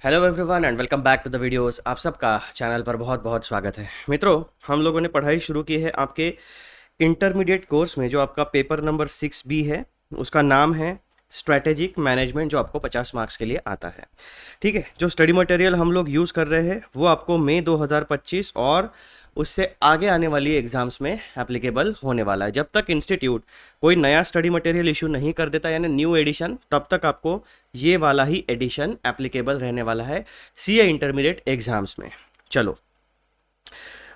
Hello everyone and welcome back to the videos. आप सबका channel पर बहुत बहुत स्वागत है। मित्रों, हम लोगों ने पढ़ाई शुरू की है आपके इंटरमीडिएट कोर्स में, जो आपका पेपर नंबर 6B है। उसका नाम है स्ट्रैटेजिक मैनेजमेंट, जो आपको 50 मार्क्स के लिए आता है। ठीक है, जो स्टडी मटेरियल हम लोग यूज़ कर रहे हैं वो आपको मई 2025 और उससे आगे आने वाली एग्जाम्स में एप्लीकेबल होने वाला है। जब तक इंस्टीट्यूट कोई नया स्टडी मटेरियल इशू नहीं कर देता, यानी न्यू एडिशन, तब तक आपको ये वाला ही एडिशन एप्लीकेबल रहने वाला है सीए इंटरमीडिएट एग्जाम्स में। चलो,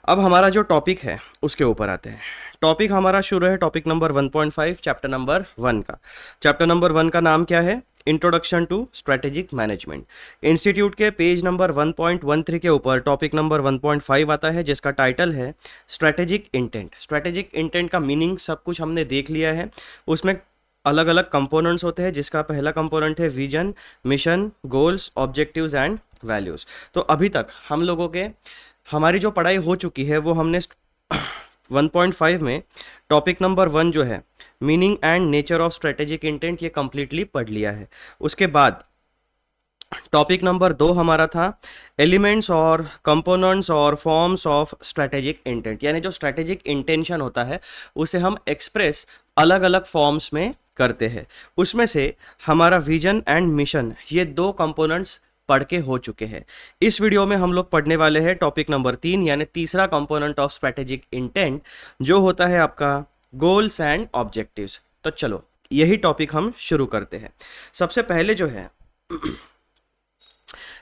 अब हमारा जो टॉपिक है उसके ऊपर आते हैं। टॉपिक हमारा शुरू है टॉपिक नंबर 1.5 चैप्टर नंबर 1 का। चैप्टर नंबर 1 का नाम क्या है? Introduction to strategic management. Institute के पेज नंबर 1.13 के ऊपर टॉपिक नंबर 1.5 आता है, जिसका टाइटल है स्ट्रेटेजिक इंटेंट। स्ट्रेटेजिक इंटेंट का मीनिंग सब कुछ हमने देख लिया है। उसमें अलग अलग कंपोनेंट्स होते हैं, जिसका पहला कंपोनेंट है vision, mission, goals, objectives and values. तो अभी तक हम लोगों के हमारी जो पढ़ाई हो चुकी है वो हमने 1.5 में टॉपिक नंबर 1 जो है meaning and nature of strategic intent, ये कंप्लीटली पढ़ लिया है। उसके बाद टॉपिक नंबर 2 हमारा था एलिमेंट्स और कंपोनेंट्स और फॉर्म्स ऑफ स्ट्रेटेजिक इंटेंट, यानी जो स्ट्रेटेजिक इंटेंशन होता है उसे हम एक्सप्रेस अलग अलग फॉर्म्स में करते हैं। उसमें से हमारा विजन एंड मिशन, ये दो कंपोनेंट्स पढ़ के हो चुके हैं। इस वीडियो में हम लोग पढ़ने वाले हैं टॉपिक नंबर 3, यानी तीसरा कंपोनेंट ऑफ स्ट्रेटेजिक इंटेंट, जो होता है आपका गोल्स एंड ऑब्जेक्टिव्स। तो चलो, यही टॉपिक हम शुरू करते हैं। सबसे पहले जो है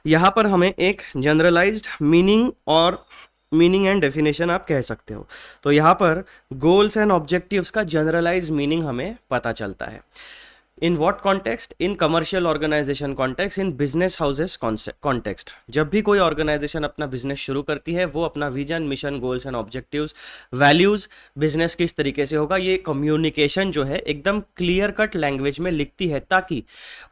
यहाँ पर हमें एक जनरलाइज्ड मीनिंग एंड डेफिनेशन आप कह सकते हो। तो यहाँ पर गोल्स एंड ऑब्जेक्टिव्स का जनरलाइज्ड मीनिंग हमें पता चलता है। In what context? In commercial organisation context, in business houses context. जब भी कोई ऑर्गेनाइजेशन अपना बिजनेस शुरू करती है, वो अपना vision, mission, goals and objectives, values, business किस तरीके से होगा, ये कम्युनिकेशन जो है एकदम क्लियर कट लैंग्वेज में लिखती है, ताकि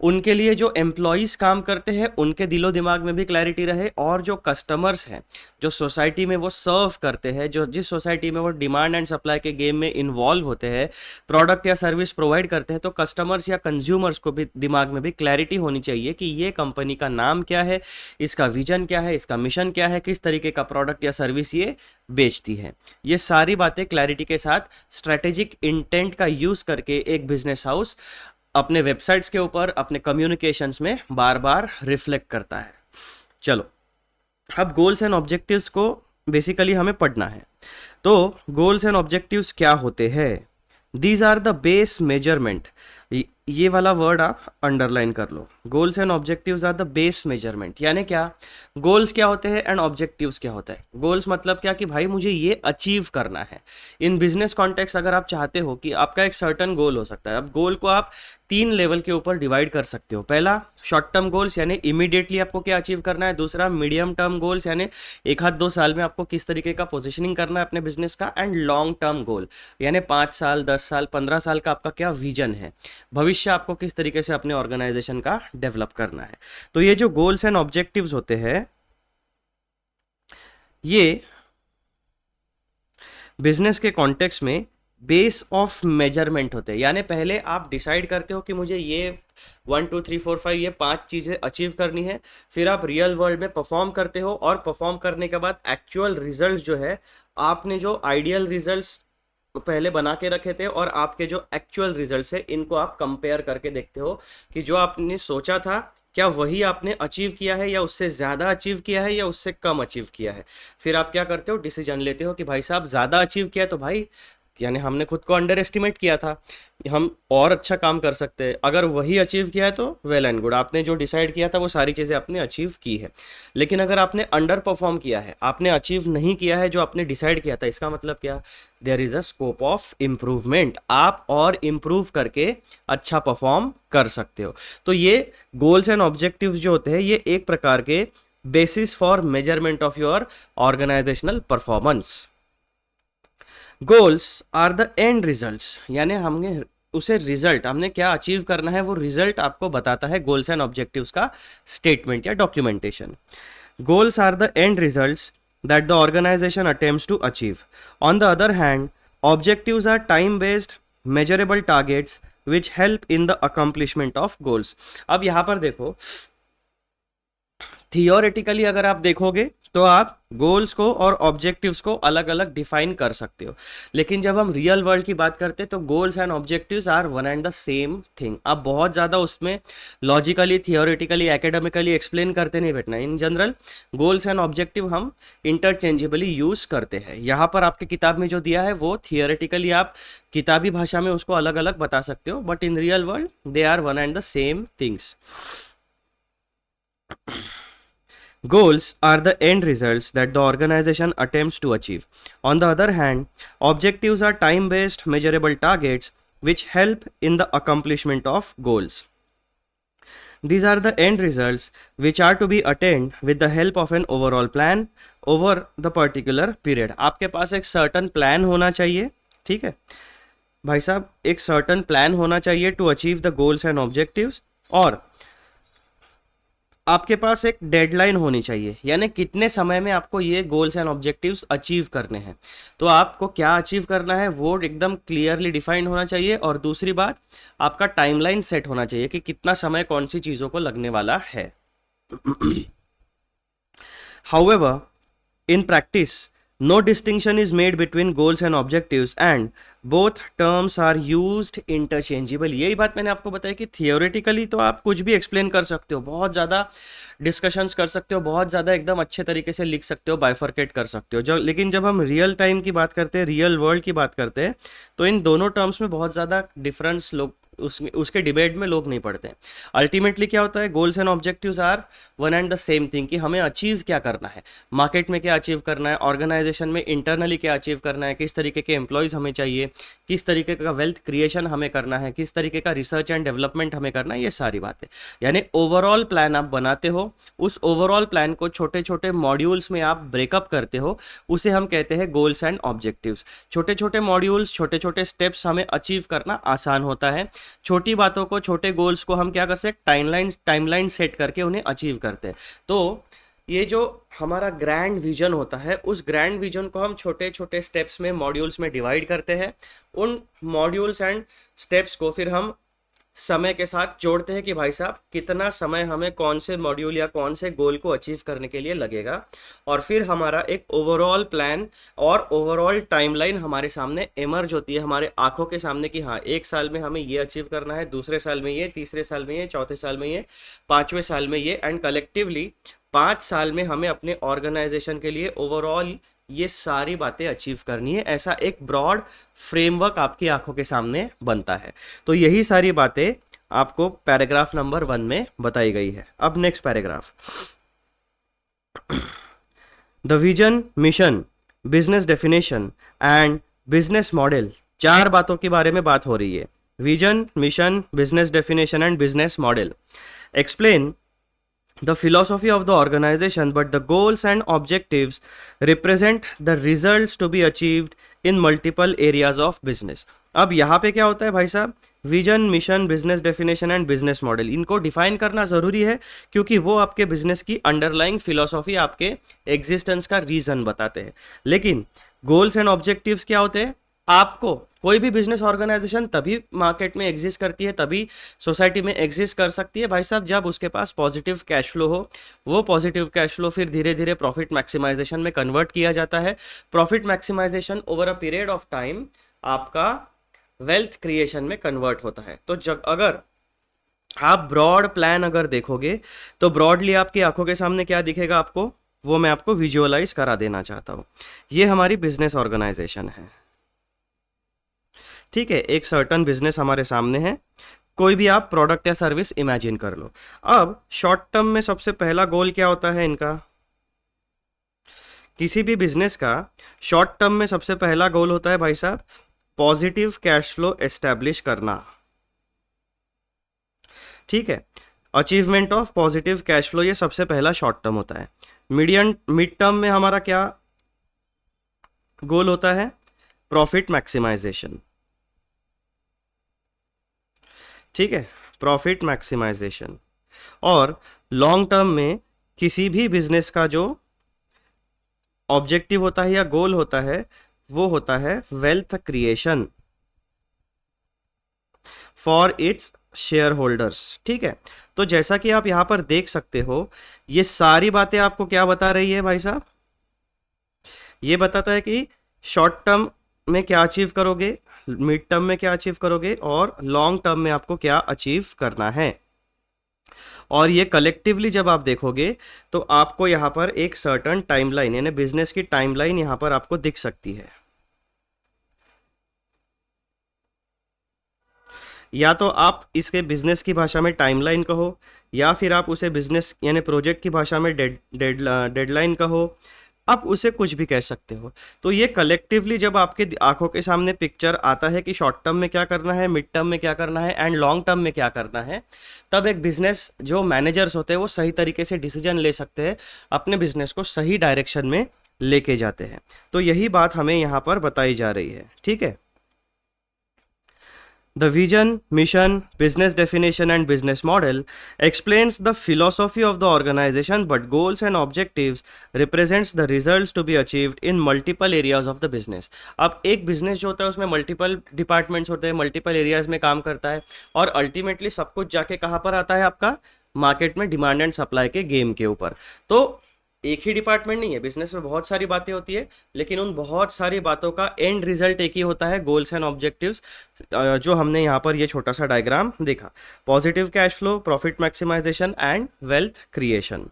उनके लिए जो एम्प्लॉयज़ काम करते हैं उनके दिलो दिमाग में भी क्लैरिटी रहे, और जो कस्टमर्स हैं, जो सोसाइटी में वो सर्व करते हैं, जो जिस सोसाइटी में वो डिमांड एंड सप्लाई के गेम में इन्वॉल्व होते हैं, प्रोडक्ट या सर्विस प्रोवाइड करते हैं, तो कस्टमर्स या कंज्यूमर्स को भी दिमाग में भी क्लैरिटी होनी चाहिए कि ये कंपनी का नाम क्या है, इसका विजन क्या है, इसका मिशन क्या है, किस तरीके का प्रोडक्ट या सर्विस ये बेचती है। ये सारी बातें क्लैरिटी के साथ स्ट्रेटेजिक इंटेंट का यूज करके एक बिजनेस हाउस अपने वेबसाइट्स के ऊपर, अपने कम्युनिकेशंस में बार बार रिफ्लेक्ट करता है। चलो, अब गोल्स एंड ऑब्जेक्टिव्स को बेसिकली हमें पढ़ना है। तो गोल्स एंड ऑब्जेक्टिव्स क्या होते हैं? These are the base measurement. ये वाला वर्ड आप अंडरलाइन कर लो। Goals and objectives are the base measurement, यानी क्या? गोल्स क्या होते हैं एंड ऑब्जेक्टिव्स क्या होता है? गोल्स मतलब क्या कि भाई मुझे ये अचीव करना है। इन बिजनेस कॉन्टेक्स्ट अगर आप चाहते हो कि आपका एक सर्टन गोल हो सकता है, अब गोल को आप 3 लेवल के ऊपर डिवाइड कर सकते हो। पहला शॉर्ट टर्म गोल्स, यानी इमीडिएटली आपको क्या अचीव करना है। दूसरा मीडियम टर्म गोल्स, यानी 1-2 साल में आपको किस तरीके का पोजिशनिंग करना है अपने बिजनेस का। एंड लॉन्ग टर्म गोल, यानी 5 साल, 10 साल, 15 साल का आपका क्या विजन है, भविष्य आपको किस तरीके से अपने ऑर्गेनाइजेशन का डेवलप करना है। तो ये जो गोल्स एंड ऑब्जेक्टिव्स होते हैं, ये बिजनेस के कॉन्टेक्स्ट में बेस ऑफ मेजरमेंट होते हैं। यानी पहले आप डिसाइड करते हो कि मुझे ये 1 2 3 4 5 ये 5 चीज़ें अचीव करनी है। फिर आप रियल वर्ल्ड में परफॉर्म करते हो, और परफॉर्म करने के बाद एक्चुअल रिजल्ट्स जो है, आपने जो आइडियल रिजल्ट्स पहले बना के रखे थे और आपके जो एक्चुअल रिजल्ट्स है, इनको आप कंपेयर करके देखते हो कि जो आपने सोचा था क्या वही आपने अचीव किया है, या उससे ज़्यादा अचीव किया है, या उससे कम अचीव किया है। फिर आप क्या करते हो? डिसीजन लेते हो कि भाई साहब ज़्यादा अचीव किया है तो भाई, यानी हमने खुद को अंडर एस्टिमेट किया था, हम और अच्छा काम कर सकते हैं। अगर वही अचीव किया है तो वेल एंड गुड, आपने जो डिसाइड किया था वो सारी चीज़ें आपने अचीव की है। लेकिन अगर आपने अंडर परफॉर्म किया है, आपने अचीव नहीं किया है जो आपने डिसाइड किया था, इसका मतलब क्या? There is a scope of improvement. आप और इम्प्रूव करके अच्छा परफॉर्म कर सकते हो। तो ये गोल्स एंड ऑब्जेक्टिव्स जो होते हैं, ये एक प्रकार के basis for measurement of your organisational performance. Goals are the end results, यानी हमने उसे रिजल्ट, हमने क्या अचीव करना है वो रिजल्ट आपको बताता है गोल्स एंड ऑब्जेक्टिव्स का स्टेटमेंट या documentation. Goals are the end results that the organization attempts to achieve. On the other hand, objectives are time-based, measurable targets which help in the accomplishment of goals. अब यहाँ पर देखो, theoretically अगर आप देखोगे तो आप गोल्स को और ऑब्जेक्टिव्स को अलग अलग डिफाइन कर सकते हो, लेकिन जब हम रियल वर्ल्ड की बात करते हैं तो goals and objectives are one and the same thing. आप बहुत ज़्यादा उसमें लॉजिकली, थियोरेटिकली, एकेडमिकली एक्सप्लेन करते नहीं बैठना। In general goals and objective हम इंटरचेंजेबली यूज़ करते हैं। यहाँ पर आपकी किताब में जो दिया है वो थियोरेटिकली आप किताबी भाषा में उसको अलग अलग बता सकते हो, but in real world they are one and the same things. Goals are the end results that the organization attempts to achieve. On the other hand, objectives are time based, measurable targets which help in the accomplishment of goals. These are the end results which are to be attained with the help of an overall plan over the particular period. आपके पास एक certain plan होना चाहिए, ठीक है भाई साहब, एक certain plan होना चाहिए to achieve the goals and objectives, और आपके पास एक डेडलाइन होनी चाहिए, यानी कितने समय में आपको ये गोल्स एंड ऑब्जेक्टिव्स अचीव करने हैं। तो आपको क्या अचीव करना है वो एकदम क्लियरली डिफाइंड होना चाहिए, और दूसरी बात आपका टाइमलाइन सेट होना चाहिए कि कितना समय कौन सी चीज़ों को लगने वाला है। However, in practice, no distinction is made between goals and objectives and both terms are used interchangeably. यही बात मैंने आपको बताया कि थियोरेटिकली तो आप कुछ भी एक्सप्लेन कर सकते हो, बहुत ज़्यादा डिस्कशंस कर सकते हो, बहुत ज़्यादा एकदम अच्छे तरीके से लिख सकते हो, बाइफरकेट कर सकते हो। लेकिन जब हम रियल टाइम की बात करते हैं, रियल वर्ल्ड की बात करते हैं, तो इन दोनों टर्म्स में बहुत ज़्यादा डिफरेंस लोग उसके डिबेट में लोग नहीं पढ़ते हैं। अल्टीमेटली क्या होता है, goals and objectives are one and the same thing, कि हमें अचीव क्या करना है, मार्केट में क्या अचीव करना है, ऑर्गेनाइजेशन में इंटरनली क्या अचीव करना है, किस तरीके के एम्प्लॉयज़ हमें चाहिए, किस तरीके का वेल्थ क्रिएशन हमें करना है, किस तरीके का रिसर्च एंड डेवलपमेंट हमें करना है, ये सारी बातें। यानी ओवरऑल प्लान आप बनाते हो, उस ओवरऑल प्लान को छोटे छोटे मॉड्यूल्स में आप ब्रेकअप करते हो, उसे हम कहते हैं गोल्स एंड ऑब्जेक्टिव्स। छोटे छोटे मॉड्यूल्स, छोटे छोटे स्टेप्स हमें अचीव करना आसान होता है। छोटी बातों को, छोटे गोल्स को हम क्या करते हैं, टाइमलाइन सेट करके उन्हें अचीव करते हैं। तो ये जो हमारा ग्रैंड विजन होता है, उस ग्रैंड विजन को हम छोटे छोटे स्टेप्स में, मॉड्यूल्स में डिवाइड करते हैं। उन मॉड्यूल्स एंड स्टेप्स को फिर हम समय के साथ जोड़ते हैं कि भाई साहब कितना समय हमें कौन से मॉड्यूल या कौन से गोल को अचीव करने के लिए लगेगा, और फिर हमारा एक ओवरऑल प्लान और ओवरऑल टाइमलाइन हमारे सामने इमर्ज होती है, हमारे आंखों के सामने, कि हाँ 1 साल में हमें ये अचीव करना है, दूसरे साल में ये, तीसरे साल में ये, चौथे साल में ये, 5वें साल में ये, एंड कलेक्टिवली 5 साल में हमें अपने ऑर्गेनाइजेशन के लिए ओवरऑल ये सारी बातें अचीव करनी है। ऐसा एक ब्रॉड फ्रेमवर्क आपकी आंखों के सामने बनता है। तो यही सारी बातें आपको पैराग्राफ नंबर 1 में बताई गई है। अब next paragraph, the vision, mission, business definition and business model, 4 बातों के बारे में बात हो रही है। Vision, mission, business definition and business model explain the philosophy of the organization, but the goals and objectives represent the results to be achieved in multiple areas of business. अब यहाँ पे क्या होता है भाई साहब, vision, mission, business definition and business model, इनको define करना ज़रूरी है, क्योंकि वो आपके बिजनेस की अंडरलाइंग फिलोसॉफी, आपके एग्जिस्टेंस का रीज़न बताते हैं। लेकिन गोल्स एंड ऑब्जेक्टिव्स क्या होते हैं, आपको कोई भी बिजनेस ऑर्गेनाइजेशन तभी मार्केट में एग्जिस्ट करती है, तभी सोसाइटी में एग्जिस्ट कर सकती है भाई साहब, जब उसके पास पॉजिटिव कैश फ्लो हो। वो पॉजिटिव कैश फ्लो फिर धीरे धीरे प्रॉफिट मैक्सिमाइजेशन में कन्वर्ट किया जाता है। Profit maximisation over a period of time आपका वेल्थ क्रिएशन में कन्वर्ट होता है। तो जब अगर आप ब्रॉड प्लान अगर देखोगे तो ब्रॉडली आपकी आंखों के सामने क्या दिखेगा आपको, वो मैं आपको विजुअलाइज करा देना चाहता हूँ। ये हमारी बिजनेस ऑर्गेनाइजेशन है, ठीक है, एक सर्टन बिजनेस हमारे सामने है। कोई भी आप प्रोडक्ट या सर्विस इमेजिन कर लो। अब शॉर्ट टर्म में सबसे पहला गोल क्या होता है इनका, किसी भी बिजनेस का शॉर्ट टर्म में सबसे पहला गोल होता है भाई साहब पॉजिटिव कैश फ्लो एस्टैब्लिश करना, ठीक है। Achievement of positive cash flow, ये सबसे पहला शॉर्ट टर्म होता है। मिड टर्म में हमारा क्या गोल होता है, प्रॉफिट मैक्सिमाइजेशन, ठीक है, प्रॉफिट मैक्सिमाइजेशन। और लॉन्ग टर्म में किसी भी बिजनेस का जो ऑब्जेक्टिव होता है या गोल होता है वो होता है wealth creation for its share holders. ठीक है, तो जैसा कि आप यहाँ पर देख सकते हो, ये सारी बातें आपको क्या बता रही है भाई साहब? ये बताता है कि शॉर्ट टर्म में क्या अचीव करोगे, मिड टर्म में क्या अचीव करोगे, और लॉन्ग टर्म में आपको क्या अचीव करना है। और ये कलेक्टिवली जब आप देखोगे तो आपको यहाँ पर एक सर्टन टाइमलाइन, यानी बिजनेस की टाइमलाइन यहाँ पर आपको दिख सकती है। या तो आप इसके बिजनेस की भाषा में टाइमलाइन कहो, या फिर आप उसे बिजनेस यानी प्रोजेक्ट की भाषा में डेडलाइन कहो, आप उसे कुछ भी कह सकते हो। तो ये कलेक्टिवली जब आपके आंखों के सामने पिक्चर आता है कि शॉर्ट टर्म में क्या करना है, मिड टर्म में क्या करना है, एंड लॉन्ग टर्म में क्या करना है, तब एक बिजनेस जो मैनेजर्स होते हैं वो सही तरीके से डिसीजन ले सकते हैं, अपने बिजनेस को सही डायरेक्शन में लेके जाते हैं। तो यही बात हमें यहाँ पर बताई जा रही है। ठीक है, the vision, mission, business definition, and business model explains the philosophy of the organization, but goals and objectives represents the results to be achieved in multiple areas of the business. अब एक बिजनेस जो होता है उसमें multiple departments होते हैं, multiple areas में काम करता है, और अल्टीमेटली सब कुछ जाके कहाँ पर आता है आपका? मार्केट में, डिमांड एंड सप्लाई के गेम के ऊपर। तो एक ही डिपार्टमेंट नहीं है, बिजनेस में बहुत सारी बातें होती है, लेकिन उन बहुत सारी बातों का एंड रिजल्ट एक ही होता है, गोल्स एंड ऑब्जेक्टिव्स, जो हमने यहाँ पर ये छोटा सा डायग्राम देखा। Positive cash flow, profit maximisation and wealth creation.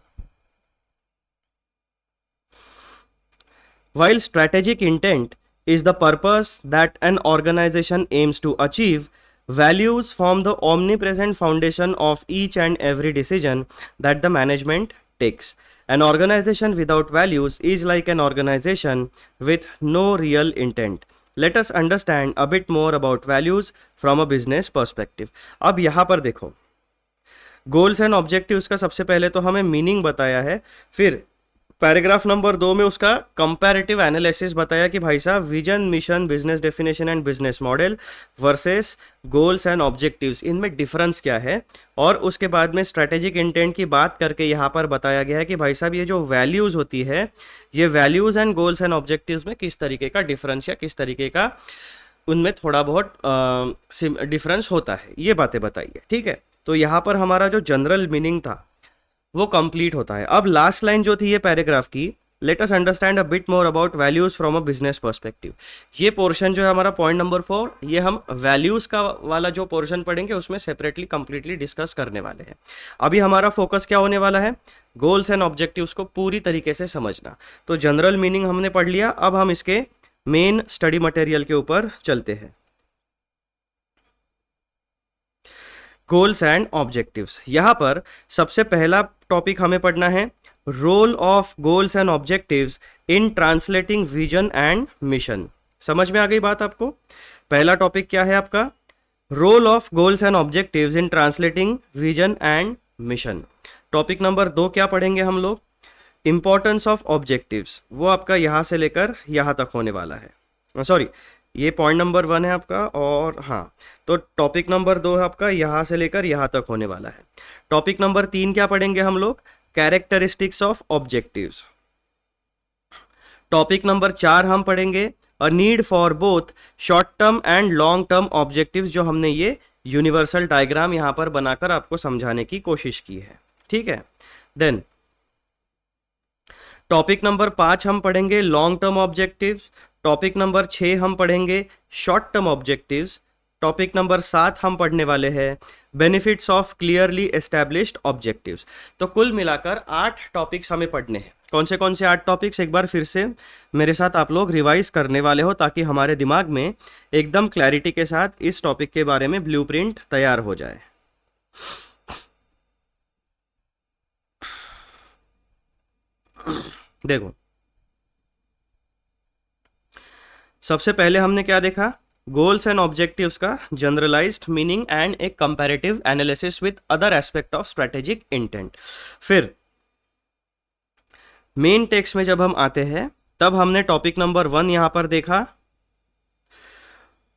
While strategic intent is the purpose that an organization aims to achieve, values form the omnipresent foundation of each and every decision that the management takes. An organization without values is like an organization with no real intent. Let us understand a bit more about values from a business perspective. अब यहाँ पर देखो, goals and objectives का सबसे पहले तो हमें meaning बताया है, फिर पैराग्राफ नंबर 2 में उसका कंपैरेटिव एनालिसिस बताया कि भाई साहब vision, mission, business definition and business model versus goals and objectives, इनमें डिफरेंस क्या है। और उसके बाद में स्ट्रेटेजिक इंटेंट की बात करके यहाँ पर बताया गया है कि भाई साहब ये जो वैल्यूज़ होती है, ये values and goals and objectives में किस तरीके का डिफरेंस या किस तरीके का उनमें थोड़ा बहुत डिफरेंस होता है, ये बातें बताइए। ठीक है, तो यहाँ पर हमारा जो जनरल मीनिंग था वो कंप्लीट होता है। अब लास्ट लाइन जो थी ये पैराग्राफ की, let us understand a bit more about values from a business perspective. ये पोर्शन जो है हमारा पॉइंट नंबर 4, ये हम वैल्यूज का वाला जो पोर्शन पढ़ेंगे उसमें सेपरेटली कंप्लीटली डिस्कस करने वाले हैं। अभी हमारा फोकस क्या होने वाला है? गोल्स एंड ऑब्जेक्टिव्स को पूरी तरीके से समझना। तो जनरल मीनिंग हमने पढ़ लिया, अब हम इसके मेन स्टडी मटेरियल के ऊपर चलते हैं। गोल्स एंड ऑब्जेक्टिव्स, यहाँ पर सबसे पहला टॉपिक हमें पढ़ना है, role of goals and objectives in translating vision and mission. समझ में आ गई बात आपको? पहला टॉपिक क्या है आपका? Role of goals and objectives in translating vision and mission. Topic number 2 क्या पढ़ेंगे हम लोग? इंपॉर्टेंस ऑफ ऑब्जेक्टिव्स, वो आपका यहाँ से लेकर यहाँ तक होने वाला है। सॉरी, ये पॉइंट नंबर 1 है आपका, और हाँ, तो टॉपिक नंबर 2 है आपका, यहाँ से लेकर यहाँ तक होने वाला है। टॉपिक नंबर 3 क्या पढ़ेंगे हम लोग? Characteristics of objectives. Topic number 4 हम पढ़ेंगे अ need for both short term and long term objectives, जो हमने ये यूनिवर्सल डायग्राम यहाँ पर बनाकर आपको समझाने की कोशिश की है। ठीक है, देन टॉपिक नंबर 5 हम पढ़ेंगे long term objectives. Topic number 6 हम पढ़ेंगे short term objectives. Topic number 7 हम पढ़ने वाले हैं benefits of clearly established objectives. तो कुल मिलाकर 8 टॉपिक्स हमें पढ़ने हैं। कौन से 8 टॉपिक्स एक बार फिर से मेरे साथ आप लोग रिवाइज करने वाले हो, ताकि हमारे दिमाग में एकदम क्लैरिटी के साथ इस टॉपिक के बारे में ब्लूप्रिंट तैयार हो जाए। देखो, सबसे पहले हमने क्या देखा? गोल्स एंड ऑब्जेक्टिव्स का जनरलाइज्ड मीनिंग एंड एक comparative analysis with other aspect of strategic intent. फिर मेन टेक्स्ट में जब हम आते हैं तब हमने टॉपिक नंबर 1 यहां पर देखा,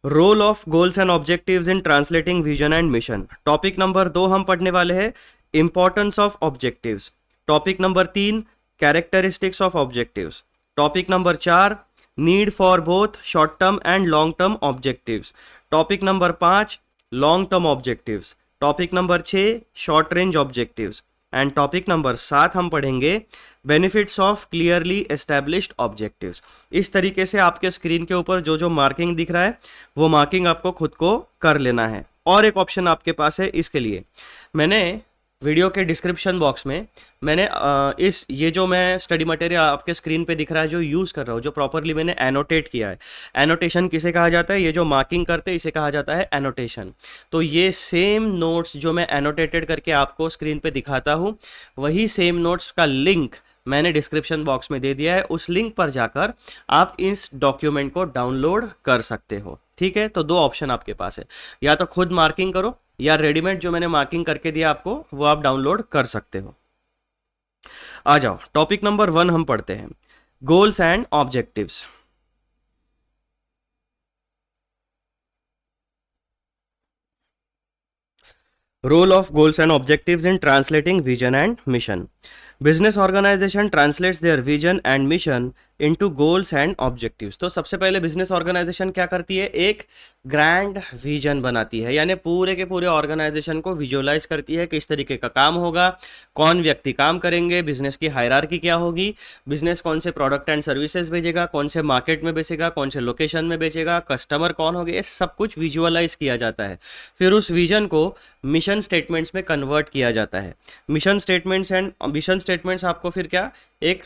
role of goals and objectives in translating vision and mission. Topic number 2 हम पढ़ने वाले हैं importance of objectives. Topic number 3 characteristics of objectives. Topic number 4 need for both short term and long term objectives. Topic number 5 long term objectives. Topic number 6 short range objectives and topic number 7 हम पढ़ेंगे benefits of clearly established objectives. इस तरीके से आपके screen के ऊपर जो जो मार्किंग दिख रहा है वो मार्किंग आपको खुद को कर लेना है। और एक ऑप्शन आपके पास है, इसके लिए मैंने वीडियो के डिस्क्रिप्शन बॉक्स में मैंने ये जो मैं स्टडी मटेरियल आपके स्क्रीन पे दिख रहा है जो यूज़ कर रहा हूँ, जो प्रॉपरली मैंने एनोटेट किया है। एनोटेशन किसे कहा जाता है? ये जो मार्किंग करते हैं इसे कहा जाता है एनोटेशन। तो ये सेम नोट्स जो मैं एनोटेटेड करके आपको स्क्रीन पे दिखाता हूँ, वही सेम नोट्स का लिंक मैंने डिस्क्रिप्शन बॉक्स में दे दिया है। उस लिंक पर जाकर आप इस डॉक्यूमेंट को डाउनलोड कर सकते हो। ठीक है, तो दो ऑप्शन आपके पास है, या तो खुद मार्किंग करो या रेडीमेड जो मैंने मार्किंग करके दिया आपको वो आप डाउनलोड कर सकते हो। आ जाओ, टॉपिक नंबर 1 हम पढ़ते हैं, goals and objectives. Role of goals and objectives in translating vision and mission. Business organisation translates their vision and mission into goals and objectives. तो सबसे पहले बिजनेस ऑर्गेनाइजेशन क्या करती है? एक ग्रैंड विजन बनाती है, यानी पूरे के पूरे ऑर्गेनाइजेशन को विजुअलाइज करती है किस तरीके का काम होगा, कौन व्यक्ति काम करेंगे, बिजनेस की हायरार्की क्या होगी, बिजनेस कौन से प्रोडक्ट एंड सर्विसेज भेजेगा, कौन से मार्केट में बेचेगा, कौन से लोकेशन में बेचेगा, कस्टमर कौन होगा, ये सब कुछ विजुअलाइज किया जाता है। फिर उस विजन को मिशन स्टेटमेंट्स में कन्वर्ट किया जाता है। मिशन स्टेटमेंट्स आपको फिर क्या, एक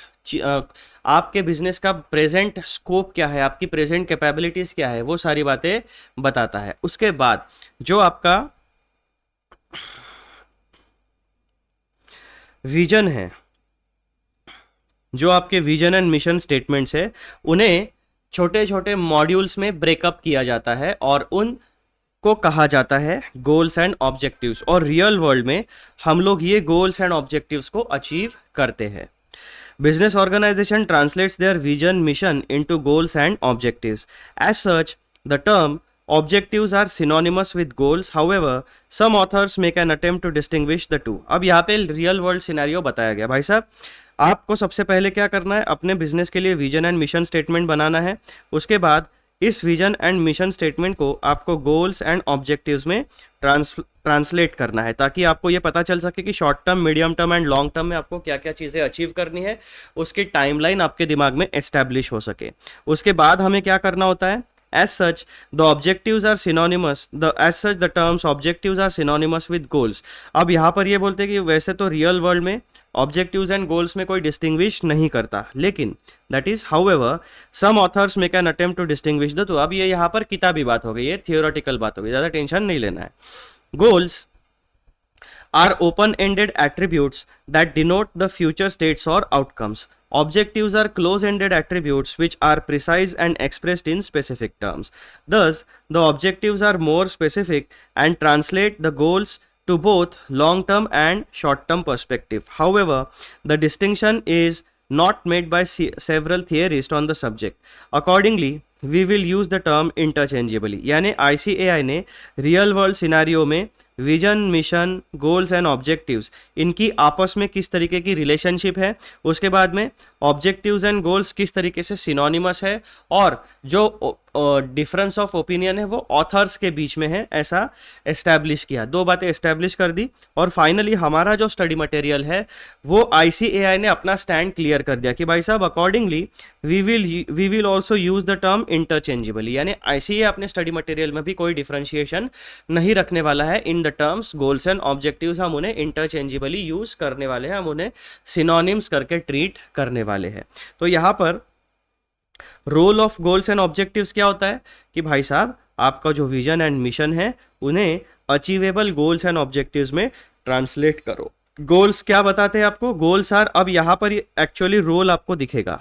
आपके बिजनेस का प्रेजेंट स्कोप क्या है, आपकी प्रेजेंट कैपेबिलिटीज क्या है, वो सारी बातें बताता है। उसके बाद जो आपका विजन है, जो आपके विजन एंड मिशन स्टेटमेंट्स है, उन्हें छोटे छोटे मॉड्यूल्स में ब्रेकअप किया जाता है और उन को कहा जाता है गोल्स एंड ऑब्जेक्टिव्स। और रियल वर्ल्ड में हम लोग ये गोल्स एंड ऑब्जेक्टिव्स को अचीव करते हैं। Business organization translates their vision mission into goals and objectives. As such, the term objectives are synonymous with goals. However, some authors make an attempt to distinguish the two. अब यहाँ पे real world scenario बताया गया। भाई साहब, आपको सबसे पहले क्या करना है? अपने बिजनेस के लिए विजन एंड मिशन स्टेटमेंट बनाना है। उसके बाद इस विजन एंड मिशन स्टेटमेंट को आपको गोल्स एंड ऑब्जेक्टिव्स में ट्रांसलेट करना है, ताकि आपको ये पता चल सके कि short term, medium term and long term में आपको क्या क्या चीज़ें अचीव करनी है, उसकी टाइमलाइन आपके दिमाग में एस्टैब्लिश हो सके। उसके बाद हमें क्या करना होता है? As such, the objectives are synonymous. As such, the terms objectives are synonymous with goals. अब यहाँ पर ये बोलते हैं कि वैसे तो रियल वर्ल्ड में ऑब्जेक्टिव्स एंड गोल्स में कोई डिस्टिंग्विश नहीं करता, लेकिन that is however some authors make an attempt to distinguish the. तो अब ये यहाँ पर किताबी बात हो गई, ये थियोरेटिकल बात हो गई, ज़्यादा टेंशन नहीं लेना है। Goals are open-ended attributes that denote the future states or outcomes. Objectives are close-ended attributes which are precise and expressed in specific terms. Thus, the objectives are more specific and translate the goals to both long-term and short-term perspective. However, the distinction is not made by several theorists on the subject. Accordingly, we will use the term interchangeably. यानी ICAI ने real world scenario में vision, mission, goals and objectives, इनकी आपस में किस तरीके की relationship है, उसके बाद में ऑब्जेक्टिव्स एंड गोल्स किस तरीके से सिनोनिमस है, और जो डिफरेंस ऑफ ओपिनियन है वो ऑथर्स के बीच में है, ऐसा एस्टैब्लिश किया। दो बातें एस्टैब्लिश कर दी और फाइनली हमारा जो स्टडी मटेरियल है वो ICAI ने अपना स्टैंड क्लियर कर दिया कि भाई साहब accordingly we will also use the term interchangeably. यानी ICAI अपने स्टडी मटेरियल में भी कोई डिफ्रेंशिएशन नहीं रखने वाला है in the terms goals and objectives. हम उन्हें इंटरचेंजेबली यूज करने वाले हैं, हम उन्हें सिनोनिम्स करके ट्रीट करने वाले हैं। तो यहाँ पर role of goals and objectives क्या होता है कि भाई साहब आपका जो विजन एंड मिशन है उन्हें अचीवेबल गोल्स एंड ऑब्जेक्टिव्स में ट्रांसलेट करो। गोल्स क्या बताते हैं आपको? गोल्स आर, अब यहाँ पर एक्चुअली रोल आपको दिखेगा,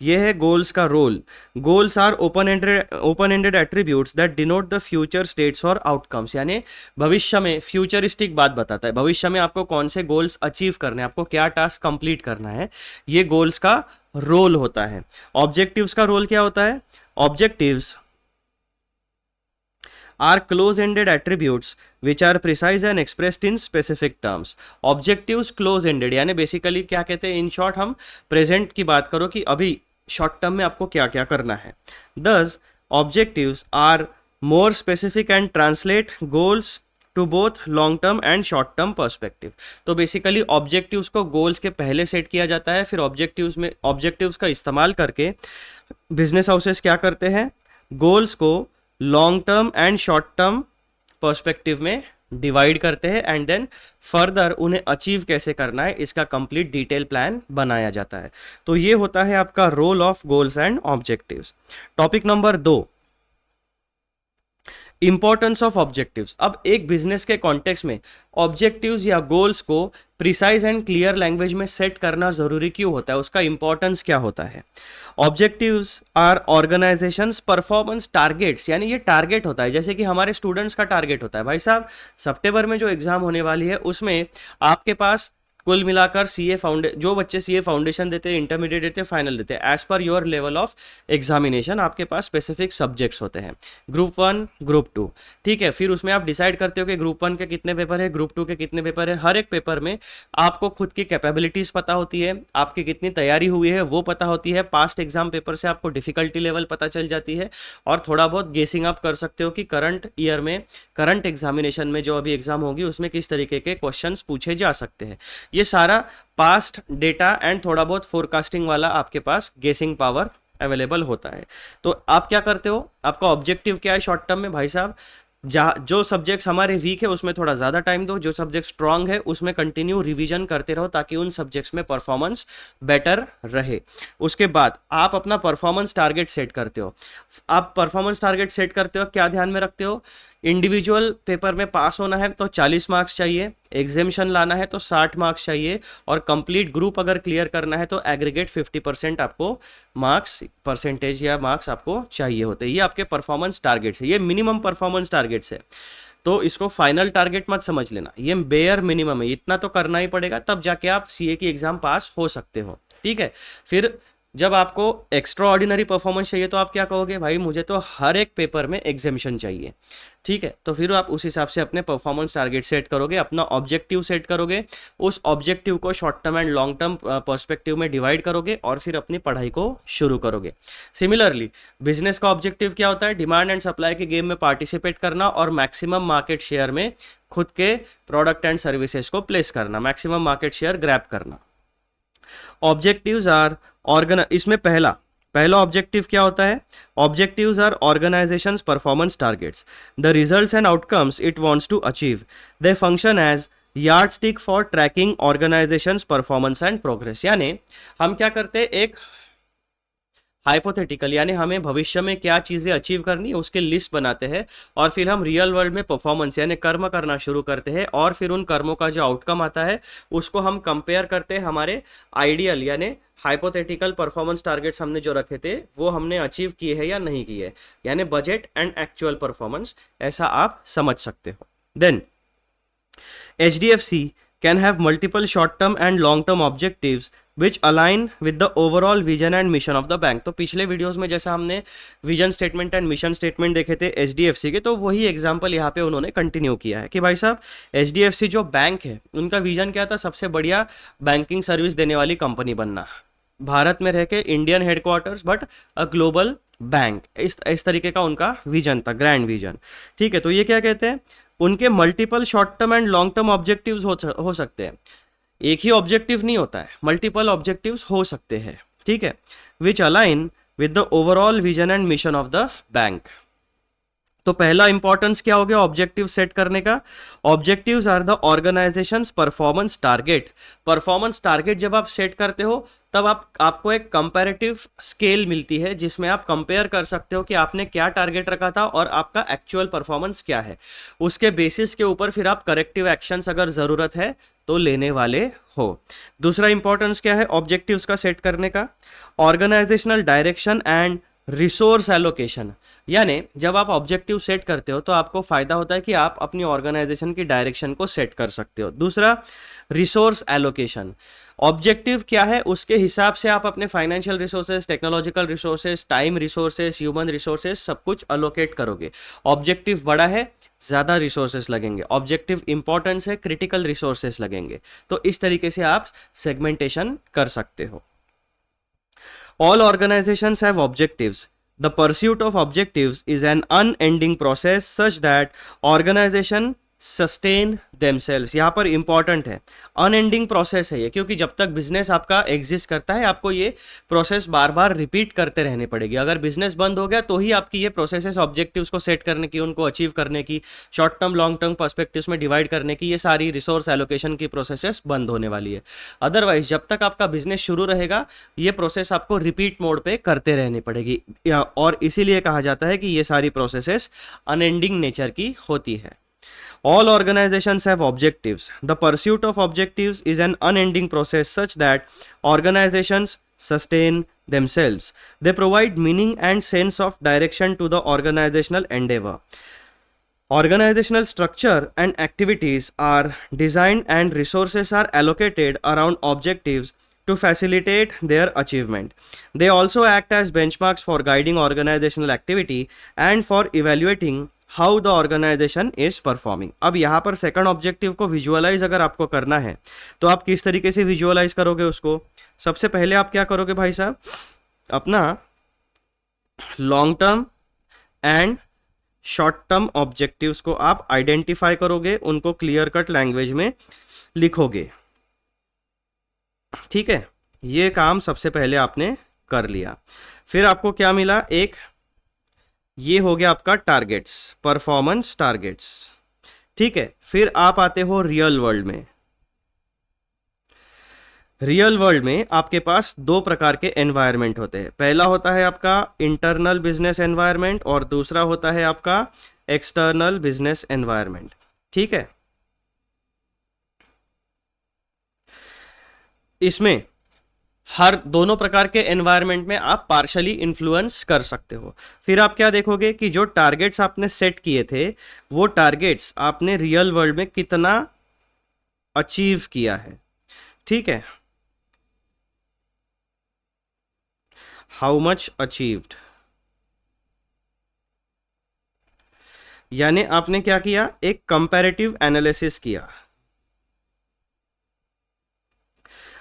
ये है गोल्स का role. Goals are open ended attributes that denote the future states और आउटकम्स, यानी भविष्य में फ्यूचरिस्टिक बात बताता है, भविष्य में आपको कौन से गोल्स अचीव करने हैं, आपको क्या टास्क कंप्लीट करना है, ये गोल्स का रोल होता है। ऑब्जेक्टिव्स का रोल क्या होता है? Objectives are close-ended attributes which are precise and expressed in specific terms. Objectives close-ended यानी बेसिकली क्या कहते हैं? इन शॉर्ट हम प्रेजेंट की बात करो कि अभी शॉर्ट टर्म में आपको क्या क्या करना है। Thus, objectives are more specific and translate goals to both long term and short term perspective. तो बेसिकली ऑब्जेक्टिव्स को गोल्स के पहले सेट किया जाता है, फिर ऑब्जेक्टिव्स का इस्तेमाल करके बिजनेस हाउसेस क्या करते हैं, गोल्स को long term and short term perspective में डिवाइड करते हैं एंड देन फर्दर उन्हें अचीव कैसे करना है इसका कंप्लीट डिटेल प्लान बनाया जाता है। तो ये होता है आपका role of goals and objectives. Topic number 2, importance of objectives. अब एक बिजनेस के कॉन्टेक्स्ट में ऑब्जेक्टिव्स या गोल्स को प्रिसाइज एंड क्लियर लैंग्वेज में सेट करना जरूरी क्यों होता है, उसका इंपॉर्टेंस क्या होता है। Objectives are organisation's performance targets, यानी ये टारगेट होता है, जैसे कि हमारे स्टूडेंट्स का टारगेट होता है। भाई साहब, सितंबर में जो एग्जाम होने वाली है उसमें आपके पास कुल मिलाकर जो बच्चे सीए फाउंडेशन देते हैं, इंटरमीडिएट देते हैं, फाइनल देते हैं, as per your level of examination आपके पास स्पेसिफिक सब्जेक्ट्स होते हैं, ग्रुप 1, ग्रुप 2, ठीक है। फिर उसमें आप डिसाइड करते हो कि ग्रुप 1 के कितने पेपर है, ग्रुप 2 के कितने पेपर है। हर एक पेपर में आपको खुद की कैपेबिलिटीज पता होती है, आपकी कितनी तैयारी हुई है वो पता होती है, पास्ट एग्जाम पेपर से आपको डिफिकल्टी लेवल पता चल जाती है, और थोड़ा बहुत गेसिंग आप कर सकते हो कि करंट ईयर में, करंट एग्जामिनेशन में जो अभी एग्जाम होगी उसमें किस तरीके के क्वेश्चंस पूछे जा सकते हैं। ये सारा पास्ट डेटा एंड थोड़ा बहुत फोरकास्टिंग वाला आपके पास गेसिंग पावर अवेलेबल होता है। तो आप क्या करते हो, आपका ऑब्जेक्टिव क्या है शॉर्ट टर्म में, भाई साहब जो सब्जेक्ट्स हमारे वीक है उसमें थोड़ा ज़्यादा टाइम दो, जो सब्जेक्ट स्ट्रांग है उसमें कंटिन्यू रिवीजन करते रहो ताकि उन सब्जेक्ट्स में परफॉर्मेंस बेटर रहे। उसके बाद आप अपना परफॉर्मेंस टारगेट सेट करते हो। आप परफॉर्मेंस टारगेट सेट करते हो, क्या ध्यान में रखते हो, इंडिविजुअल पेपर में पास होना है तो 40 मार्क्स चाहिए, एग्जामिशन लाना है तो 60 मार्क्स चाहिए, और कंप्लीट ग्रुप अगर क्लियर करना है तो एग्रीगेट 50% आपको मार्क्स, परसेंटेज या मार्क्स आपको चाहिए होते हैं। ये आपके परफॉर्मेंस टारगेट्स है, ये मिनिमम परफॉर्मेंस टारगेट्स है। तो इसको फाइनल टारगेट मत समझ लेना, ये बेयर मिनिमम है, इतना तो करना ही पड़ेगा तब जाके आप सीए की एग्जाम पास हो सकते हो, ठीक है। फिर जब आपको एक्स्ट्रा ऑर्डिनरी परफॉर्मेंस चाहिए तो आप क्या कहोगे, भाई मुझे तो हर एक पेपर में एग्जामिशन चाहिए, ठीक है। तो फिर आप उस हिसाब से अपने परफॉर्मेंस टारगेट सेट करोगे, अपना ऑब्जेक्टिव सेट करोगे, उस ऑब्जेक्टिव को short term and long term perspective में डिवाइड करोगे और फिर अपनी पढ़ाई को शुरू करोगे। सिमिलरली बिजनेस का ऑब्जेक्टिव क्या होता है, डिमांड एंड सप्लाई के गेम में पार्टिसिपेट करना और मैक्सिमम मार्केट शेयर में खुद के प्रोडक्ट एंड सर्विसेज को प्लेस करना, मैक्सिमम मार्केट शेयर ग्रैब करना। ऑब्जेक्टिव्स आर इसमें पहला ऑब्जेक्टिव क्या होता है, objectives are organisation's performance targets, the results and outcomes it wants to achieve, they function as yardstick for tracking organisation's performance and progress. यानी हम क्या करते हैं, एक हाइपोथेटिकल, यानी हमें भविष्य में क्या चीजें अचीव करनी है उसके लिस्ट बनाते हैं, और फिर हम रियल वर्ल्ड में परफॉर्मेंस यानी कर्म करना शुरू करते हैं, और फिर उन कर्मों का जो आउटकम आता है उसको हम कंपेयर करते हैं हमारे आइडियल यानी हाइपोथेटिकल परफॉर्मेंस टारगेट्स हमने जो रखे थे वो हमने अचीव किए हैं या नहीं किए, यानी बजट एंड एक्चुअल परफॉर्मेंस, ऐसा आप समझ सकते हो। Then HDFC can have multiple short-term and long-term objectives which align with the overall vision and mission of the bank। तो पिछले वीडियोस में जैसा हमने vision statement and mission statement देखे थे HDFC के, तो वही एग्जांपल यहाँ पे उन्होंने कंटिन्यू किया है कि भाई साहब HDFC जो बैंक है उनका विजन क्या था, सबसे बढ़िया बैंकिंग सर्विस देने वाली कंपनी बनना, भारत में रह के Indian headquarters but a global bank, इस तरीके का उनका विजन था, ग्रैंड विजन, ठीक है। तो ये क्या कहते हैं, उनके multiple short term and long term objectives हो सकते हैं, एक ही ऑब्जेक्टिव नहीं होता है, मल्टीपल ऑब्जेक्टिव्स हो सकते हैं, ठीक है, which align with the overall vision and mission of the bank. तो पहला इंपॉर्टेंस क्या हो गया ऑब्जेक्टिव सेट करने का, objectives are the organisation's performance target. Performance target जब आप सेट करते हो तब आपको एक कंपैरेटिव स्केल मिलती है जिसमें आप कंपेयर कर सकते हो कि आपने क्या टारगेट रखा था और आपका एक्चुअल परफॉर्मेंस क्या है, उसके बेसिस के ऊपर फिर आप करेक्टिव एक्शंस अगर जरूरत है तो लेने वाले हो। दूसरा इंपॉर्टेंस क्या है ऑब्जेक्टिव्स का सेट करने का, organisational direction and resource allocation. यानी जब आप ऑब्जेक्टिव सेट करते हो तो आपको फायदा होता है कि आप अपनी ऑर्गेनाइजेशन की डायरेक्शन को सेट कर सकते हो। दूसरा रिसोर्स एलोकेशन, ऑब्जेक्टिव क्या है उसके हिसाब से आप अपने financial resources, technological resources, time resources, human resources सब कुछ अलोकेट करोगे। ऑब्जेक्टिव बड़ा है ज़्यादा रिसोर्सेज लगेंगे, ऑब्जेक्टिव इंपॉर्टेंस है क्रिटिकल रिसोर्सेज लगेंगे। तो इस तरीके से आप सेगमेंटेशन कर सकते हो। All organizations have objectives. The pursuit of objectives is an unending process such that organization sustain themselves, यहाँ पर इंपॉर्टेंट है, अनएंडिंग प्रोसेस है ये, क्योंकि जब तक बिजनेस आपका एग्जिस्ट करता है आपको ये प्रोसेस बार बार रिपीट करते रहने पड़ेगी। अगर बिजनेस बंद हो गया तो ही आपकी ये प्रोसेसेस ऑब्जेक्टिव्स को सेट करने की, उनको अचीव करने की, short term long term perspectives में डिवाइड करने की, ये सारी रिसोर्स एलोकेशन की प्रोसेसेस बंद होने वाली है। अदरवाइज जब तक आपका बिजनेस शुरू रहेगा ये प्रोसेस आपको रिपीट मोड पे करते रहनी पड़ेगी, और इसीलिए कहा जाता है कि ये सारी प्रोसेसेस अनएंडिंग नेचर की होती है। All organizations have objectives. The pursuit of objectives is an unending process such that organizations sustain themselves. They provide meaning and sense of direction to the organizational endeavor. Organizational structure and activities are designed and resources are allocated around objectives to facilitate their achievement. They also act as benchmarks for guiding organizational activity and for evaluating how the organisation is performing. अब यहाँ पर second objective को visualise अगर आपको करना है तो आप किस तरीके से विजुअलाइज करोगे उसको? सबसे पहले आप क्या करोगे भाई साहब, अपना long term and short term objectives को आप आइडेंटिफाई करोगे, उनको क्लियर कट लैंग्वेज में लिखोगे। ठीक है, ये काम सबसे पहले आपने कर लिया। फिर आपको क्या मिला, एक ये हो गया आपका टारगेट्स, परफॉर्मेंस टारगेट्स। ठीक है, फिर आप आते हो रियल वर्ल्ड में। रियल वर्ल्ड में आपके पास दो प्रकार के एनवायरनमेंट होते हैं। पहला होता है आपका इंटरनल बिजनेस एनवायरनमेंट और दूसरा होता है आपका एक्सटर्नल बिजनेस एनवायरनमेंट। ठीक है, इसमें हर दोनों प्रकार के एनवायरनमेंट में आप पार्शली इन्फ्लुएंस कर सकते हो। फिर आप क्या देखोगे कि जो टारगेट्स आपने सेट किए थे वो टारगेट्स आपने रियल वर्ल्ड में कितना अचीव किया है। ठीक है, हाउ मच अचीव्ड, यानी आपने क्या किया, एक कंपैरेटिव एनालिसिस किया।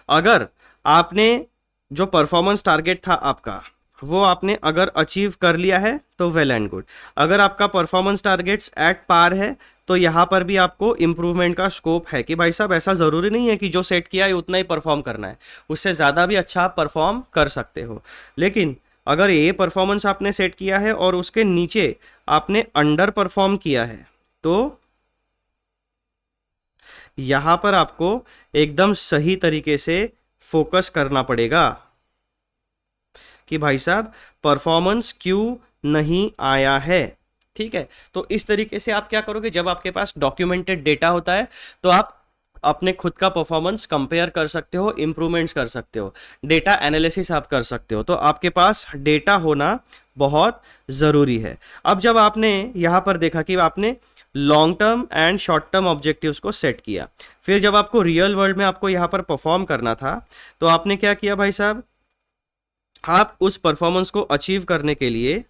अगर आपने जो परफॉर्मेंस टारगेट था आपका वो आपने अगर अचीव कर लिया है तो वेल एंड गुड। अगर आपका परफॉर्मेंस टारगेट्स एट पार है तो यहाँ पर भी आपको इम्प्रूवमेंट का स्कोप है कि भाई साहब ऐसा ज़रूरी नहीं है कि जो सेट किया है उतना ही परफॉर्म करना है, उससे ज़्यादा भी अच्छा आप परफॉर्म कर सकते हो। लेकिन अगर ये परफॉर्मेंस आपने सेट किया है और उसके नीचे आपने अंडर परफॉर्म किया है तो यहाँ पर आपको एकदम सही तरीके से फोकस करना पड़ेगा कि भाई साहब परफॉर्मेंस क्यों नहीं आया है। ठीक है, तो इस तरीके से आप क्या करोगे, जब आपके पास डॉक्यूमेंटेड डेटा होता है तो आप अपने खुद का परफॉर्मेंस कंपेयर कर सकते हो, इंप्रूवमेंट्स कर सकते हो, डेटा एनालिसिस आप कर सकते हो। तो आपके पास डेटा होना बहुत ज़रूरी है। अब जब आपने यहाँ पर देखा कि आपने long term and short term objectives को सेट किया, फिर जब आपको रियल वर्ल्ड में आपको यहाँ पर परफॉर्म करना था तो आपने क्या किया भाई साहब, आप उस परफॉर्मेंस को अचीव करने के लिए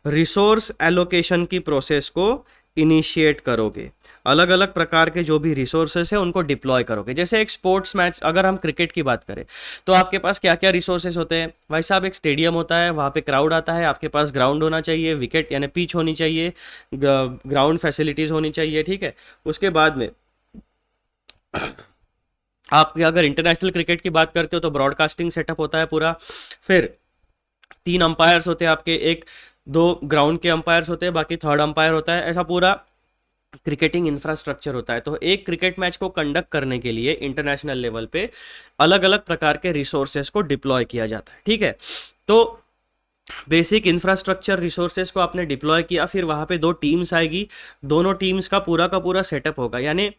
रिसोर्स एलोकेशन की प्रोसेस को इनिशिएट करोगे। अलग अलग प्रकार के जो भी रिसोर्सेस है उनको डिप्लॉय करोगे। जैसे एक स्पोर्ट्स मैच, अगर हम क्रिकेट की बात करें तो आपके पास क्या क्या रिसोर्सेस होते हैं भाई साहब, एक स्टेडियम होता है, वहाँ पे क्राउड आता है, आपके पास ग्राउंड होना चाहिए, विकेट यानी पिच होनी चाहिए, ग्राउंड फैसिलिटीज़ होनी चाहिए। ठीक है, उसके बाद में आप अगर इंटरनेशनल क्रिकेट की बात करते हो तो ब्रॉडकास्टिंग सेटअप होता है पूरा। फिर 3 अंपायर्स होते हैं आपके, एक 2 ग्राउंड के अंपायर्स होते हैं, बाकी 3rd अंपायर होता है। ऐसा पूरा क्रिकेटिंग इंफ्रास्ट्रक्चर होता है। तो एक क्रिकेट मैच को कंडक्ट करने के लिए इंटरनेशनल लेवल पे अलग अलग प्रकार के रिसोर्सेस को डिप्लॉय किया जाता है। ठीक है, तो बेसिक इंफ्रास्ट्रक्चर रिसोर्सेस को आपने डिप्लॉय किया, फिर वहाँ पे 2 टीम्स आएगी, दोनों टीम्स का पूरा सेटअप होगा, यानी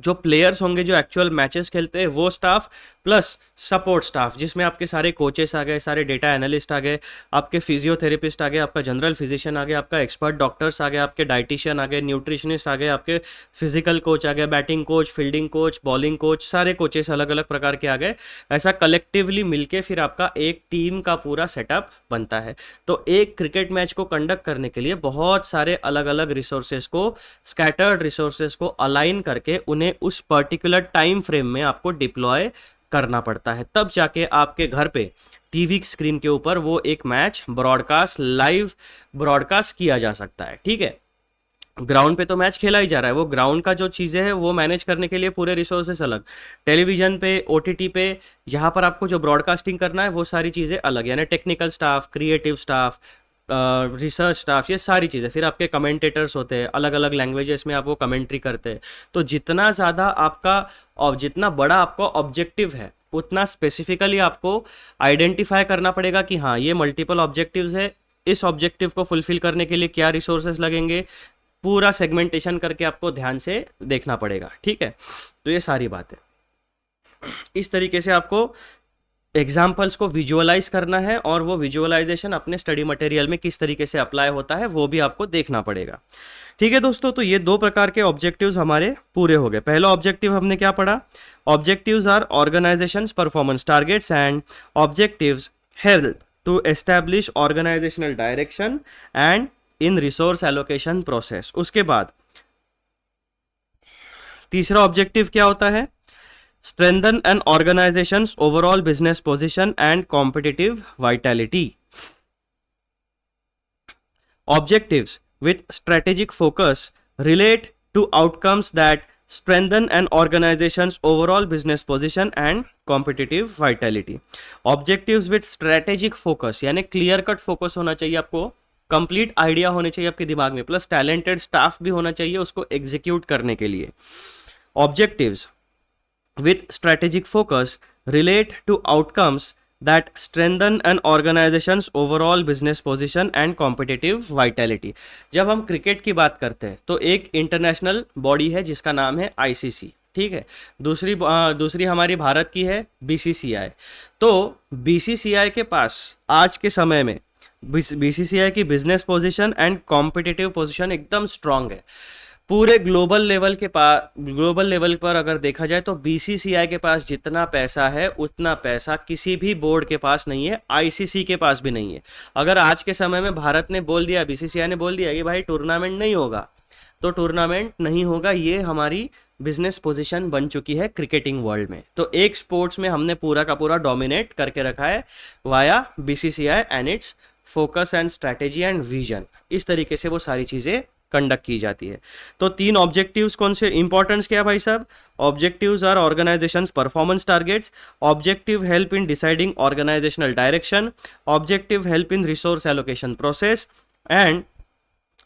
जो प्लेयर्स होंगे जो एक्चुअल मैचेस खेलते हैं वो स्टाफ प्लस सपोर्ट स्टाफ, जिसमें आपके सारे कोचेस आ गए, सारे डेटा एनालिस्ट आ गए, आपके फिजियोथेरेपिस्ट आ गए, आपका जनरल फिजिशियन आ गया, आपका एक्सपर्ट डॉक्टर्स आ गए, आपके डाइटिशियन आ गए, न्यूट्रिशनिस्ट आ गए, आपके फिजिकल कोच आ गए, batting coach, fielding coach, bowling coach, सारे कोचेस अलग अलग प्रकार के आ गए। ऐसा कलेक्टिवली मिलके फिर आपका एक टीम का पूरा सेटअप बनता है। तो एक क्रिकेट मैच को कंडक्ट करने के लिए बहुत सारे अलग अलग रिसोर्सेज को, स्कैटर्ड रिसोर्सेज को अलाइन करके उन्हें उस पर्टिकुलर टाइम फ्रेम में आपको डिप्लॉय करना पड़ता है, तब जाके आपके घर पे टीवी स्क्रीन के ऊपर वो एक मैच ब्रॉडकास्ट, लाइव ब्रॉडकास्ट किया जा सकता है। ठीक है, ग्राउंड पे तो मैच खेला ही जा रहा है, वो ग्राउंड का जो चीज़ें हैं वो मैनेज करने के लिए पूरे रिसोर्सेस अलग, टेलीविजन पे, ओटीटी पे, यहाँ पर आपको जो ब्रॉडकास्टिंग करना है वो सारी चीज़ें अलग, यानी technical staff, creative staff, research staff, ये सारी चीज़ें, फिर आपके कमेंटेटर्स होते हैं, अलग अलग लैंग्वेजेस में आप वो कमेंट्री करते हैं। तो जितना ज़्यादा आपका और जितना बड़ा आपका ऑब्जेक्टिव है उतना स्पेसिफिकली आपको आइडेंटिफाई करना पड़ेगा कि हाँ ये मल्टीपल ऑब्जेक्टिव्स है, इस ऑब्जेक्टिव को फुलफिल करने के लिए क्या रिसोर्सेज लगेंगे, पूरा सेगमेंटेशन करके आपको ध्यान से देखना पड़ेगा। ठीक है, तो ये सारी बात है। इस तरीके से आपको एग्जाम्पल्स को विजुअलाइज करना है और वो विजुअलाइजेशन अपने स्टडी मटेरियल में किस तरीके से अप्लाई होता है वो भी आपको देखना पड़ेगा। ठीक है दोस्तों, तो ये दो प्रकार के ऑब्जेक्टिव्स हमारे पूरे हो गए। पहला ऑब्जेक्टिव हमने क्या पढ़ा? Objectives are organisation's performance targets and objectives help to establish organisational direction and in resource allocation process. उसके बाद तीसरा ऑब्जेक्टिव क्या होता है? strengthen an organization's overall business position and competitive vitality. Objectives with strategic focus relate to outcomes that strengthen an organization's overall business position and competitive vitality. Objectives with strategic focus यानी clear cut focus होना चाहिए आपको, complete idea होने चाहिए आपके दिमाग में, plus talented staff भी होना चाहिए उसको एग्जीक्यूट करने के लिए। Objectives with strategic focus relate to outcomes that strengthen an organization's overall business position and competitive vitality. जब हम क्रिकेट की बात करते हैं तो एक इंटरनेशनल बॉडी है जिसका नाम है आईसीसी, ठीक है, दूसरी हमारी भारत की है बीसीसीआई। तो बीसीसीआई के पास आज के समय में बीसीसीआई की business position and competitive position एकदम स्ट्रांग है। पूरे ग्लोबल लेवल पर अगर देखा जाए तो बीसीसीआई के पास जितना पैसा है उतना पैसा किसी भी बोर्ड के पास नहीं है, आईसीसी के पास भी नहीं है। अगर आज के समय में भारत ने बोल दिया, बीसीसीआई ने बोल दिया कि भाई टूर्नामेंट नहीं होगा, तो टूर्नामेंट नहीं होगा, ये हमारी बिजनेस पोजीशन बन चुकी है क्रिकेटिंग वर्ल्ड में। तो एक स्पोर्ट्स में हमने पूरा का पूरा डोमिनेट करके रखा है via BCCI and it's focus and strategy and vision. इस तरीके से वो सारी चीज़ें कंडक्ट की जाती है। तो तीन ऑब्जेक्टिव्स कौन से, इंपॉर्टेंस क्या है भाई साहब? Objectives are organisation's performance targets, objective help in deciding organisational direction, objective help in resource allocation process and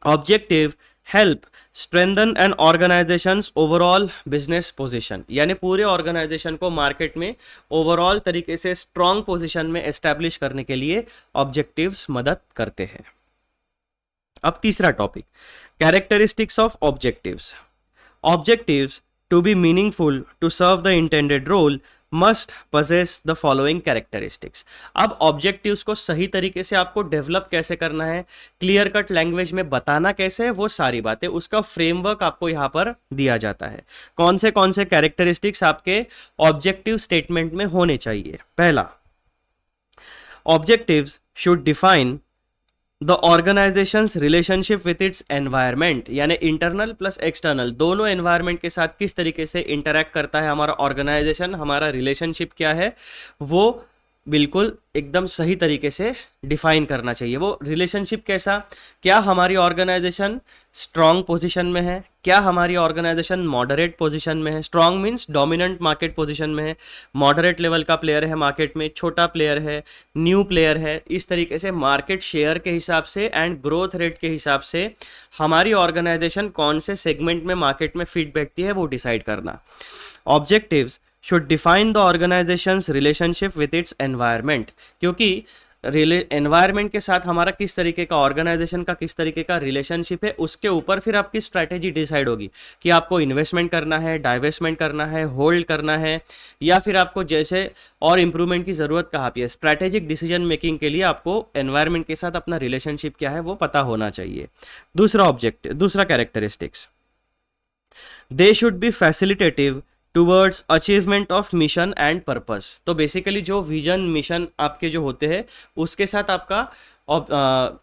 objective help strengthen an organisation's overall business position, यानी पूरे ऑर्गेनाइजेशन को मार्केट में ओवरऑल तरीके से स्ट्रॉन्ग पोजीशन में establish करने के लिए ऑब्जेक्टिव्स मदद करते हैं। अब तीसरा topic, characteristics of objectives. Objectives to be meaningful to serve the intended role must possess the following characteristics. अब ऑब्जेक्टिव्स को सही तरीके से आपको डेवलप कैसे करना है, क्लियर कट लैंग्वेज में बताना कैसे है, वो सारी बातें, उसका फ्रेमवर्क आपको यहाँ पर दिया जाता है। कौन से कैरेक्टरिस्टिक्स आपके ऑब्जेक्टिव स्टेटमेंट में होने चाहिए? पहला, objectives should define the organisations relationship with its environment, यानी इंटरनल प्लस एक्सटर्नल दोनों एनवायरमेंट के साथ किस तरीके से इंटरैक्ट करता है हमारा ऑर्गेनाइजेशन, हमारा रिलेशनशिप क्या है, वो बिल्कुल एकदम सही तरीके से डिफाइन करना चाहिए। वो रिलेशनशिप कैसा, क्या हमारी ऑर्गेनाइजेशन स्ट्रॉन्ग पोजीशन में है, क्या हमारी ऑर्गेनाइजेशन मॉडरेट पोजीशन में है, strong means dominant market position में है, मॉडरेट लेवल का प्लेयर है मार्केट में, छोटा प्लेयर है, न्यू प्लेयर है। इस तरीके से मार्केट शेयर के हिसाब से एंड ग्रोथ रेट के हिसाब से हमारी ऑर्गेनाइजेशन कौन से सेगमेंट में मार्केट में फिट बैठती है वो डिसाइड करना। Objectives should define the organization's relationship with its environment, क्योंकि एनवायरमेंट के साथ हमारा किस तरीके का, ऑर्गेनाइजेशन का किस तरीके का रिलेशनशिप है, उसके ऊपर फिर आपकी स्ट्रैटेजी डिसाइड होगी कि आपको इन्वेस्टमेंट करना है, डाइवेस्टमेंट करना है, होल्ड करना है, या फिर आपको जैसे और इम्प्रूवमेंट की ज़रूरत कहाँ पे है। स्ट्रैटेजिक डिसीजन मेकिंग के लिए आपको एनवायरमेंट के साथ अपना रिलेशनशिप क्या है वो पता होना चाहिए। दूसरा characteristics, they should be facilitative towards achievement of mission and purpose. तो बेसिकली जो विजन मिशन आपके जो होते हैं उसके साथ आपका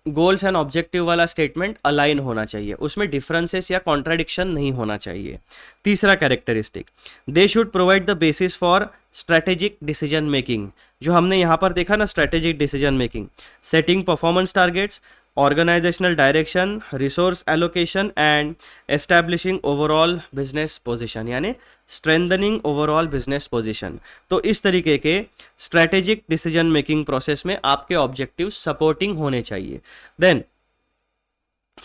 गोल्स एंड ऑब्जेक्टिव वाला स्टेटमेंट अलाइन होना चाहिए, उसमें डिफरेंसेस या कॉन्ट्राडिक्शन नहीं होना चाहिए। तीसरा characteristic, they should provide the basis for strategic decision making. जो हमने यहाँ पर देखा ना, strategic decision making, setting performance targets, organizational direction, resource allocation and establishing overall business position, यानी strengthening overall business position। तो इस तरीके के strategic decision making process में आपके objectives supporting होने चाहिए। Then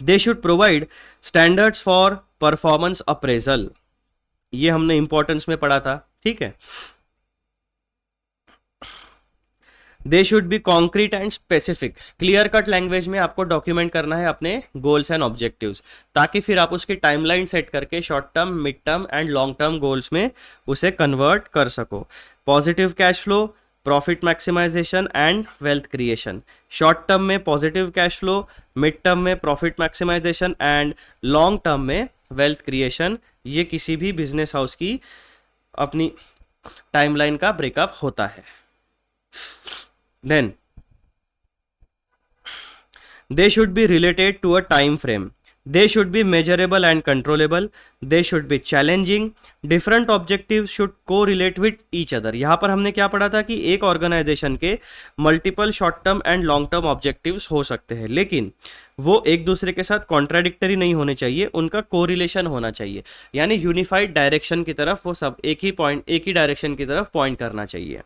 they should provide standards for performance appraisal, ये हमने importance में पढ़ा था, ठीक है। They should be concrete and specific, clear cut language में आपको डॉक्यूमेंट करना है अपने गोल्स एंड ऑब्जेक्टिव्स, ताकि फिर आप उसकी टाइमलाइन सेट करके short term, mid term and long term goals में उसे कन्वर्ट कर सको। Positive cash flow, profit maximisation and wealth creation, short term में positive cash flow, mid term में profit maximisation and long term में wealth creation, ये किसी भी बिजनेस हाउस की अपनी टाइमलाइन का ब्रेकअप होता है। Then they should be related to a time frame, they should be measurable and controllable, they should be challenging, different objectives should correlate with each other। यहाँ पर हमने क्या पढ़ा था कि एक ऑर्गेनाइजेशन के multiple short term and long term objectives हो सकते हैं, लेकिन वो एक दूसरे के साथ कॉन्ट्राडिक्टरी नहीं होने चाहिए, उनका कोरिलेशन होना चाहिए, यानी यूनिफाइड डायरेक्शन की तरफ वो सब एक ही डायरेक्शन की तरफ पॉइंट करना चाहिए।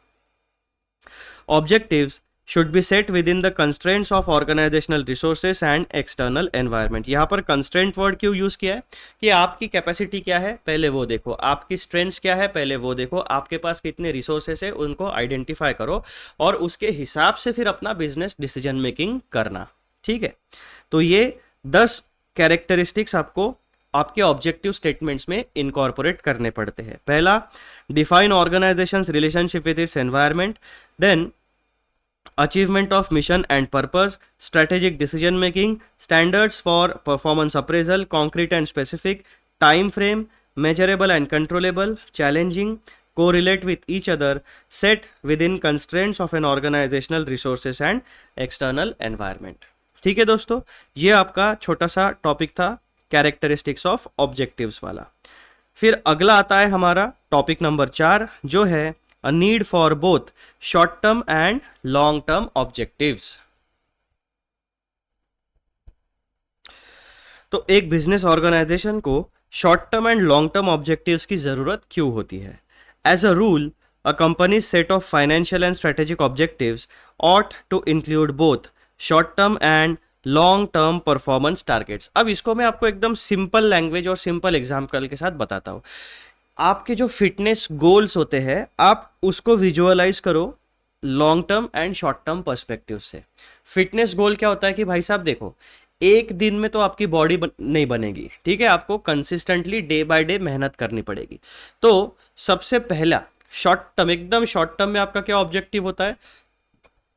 Objectives should be set within the constraints of organizational resources and external environment। यहाँ पर constraint word क्यों यूज किया है कि आपकी कैपेसिटी क्या है पहले वो देखो, आपकी स्ट्रेंथ्स क्या है पहले वो देखो, आपके पास कितने रिसोर्सेस है उनको आइडेंटिफाई करो और उसके हिसाब से फिर अपना बिजनेस डिसीजन मेकिंग करना, ठीक है। तो ये 10 कैरेक्टरिस्टिक्स आपको आपके ऑब्जेक्टिव स्टेटमेंट्स में इनकॉर्पोरेट करने पड़ते हैं। पहला, define organisation's relationship with its environment, then achievement of mission and purpose, strategic decision making, standards for performance appraisal, concrete and specific, time frame, measurable and controllable, challenging, correlate with each other, set within constraints of an organizational resources and external environment। ठीक है दोस्तों, ये आपका छोटा सा topic था characteristics of objectives वाला। फिर अगला आता है हमारा टॉपिक नंबर 4, जो है a need for both short term and long term objectives. तो एक बिजनेस ऑर्गेनाइजेशन को short term and long term objectives की जरूरत क्यों होती है? As a rule, a company's set of financial and strategic objectives ought to include both short term and long term performance targets. अब इसको मैं आपको एकदम सिंपल लैंग्वेज और सिंपल एग्जाम्पल के साथ बताता हूँ। आपके जो फिटनेस गोल्स होते हैं, आप उसको विजुअलाइज करो long term and short term perspective से। फिटनेस गोल क्या होता है कि भाई साहब देखो, एक दिन में तो आपकी बॉडी नहीं बनेगी, ठीक है, आपको कंसिस्टेंटली डे बाय डे मेहनत करनी पड़ेगी। तो सबसे पहला शॉर्ट टर्म, एकदम शॉर्ट टर्म में आपका क्या ऑब्जेक्टिव होता है?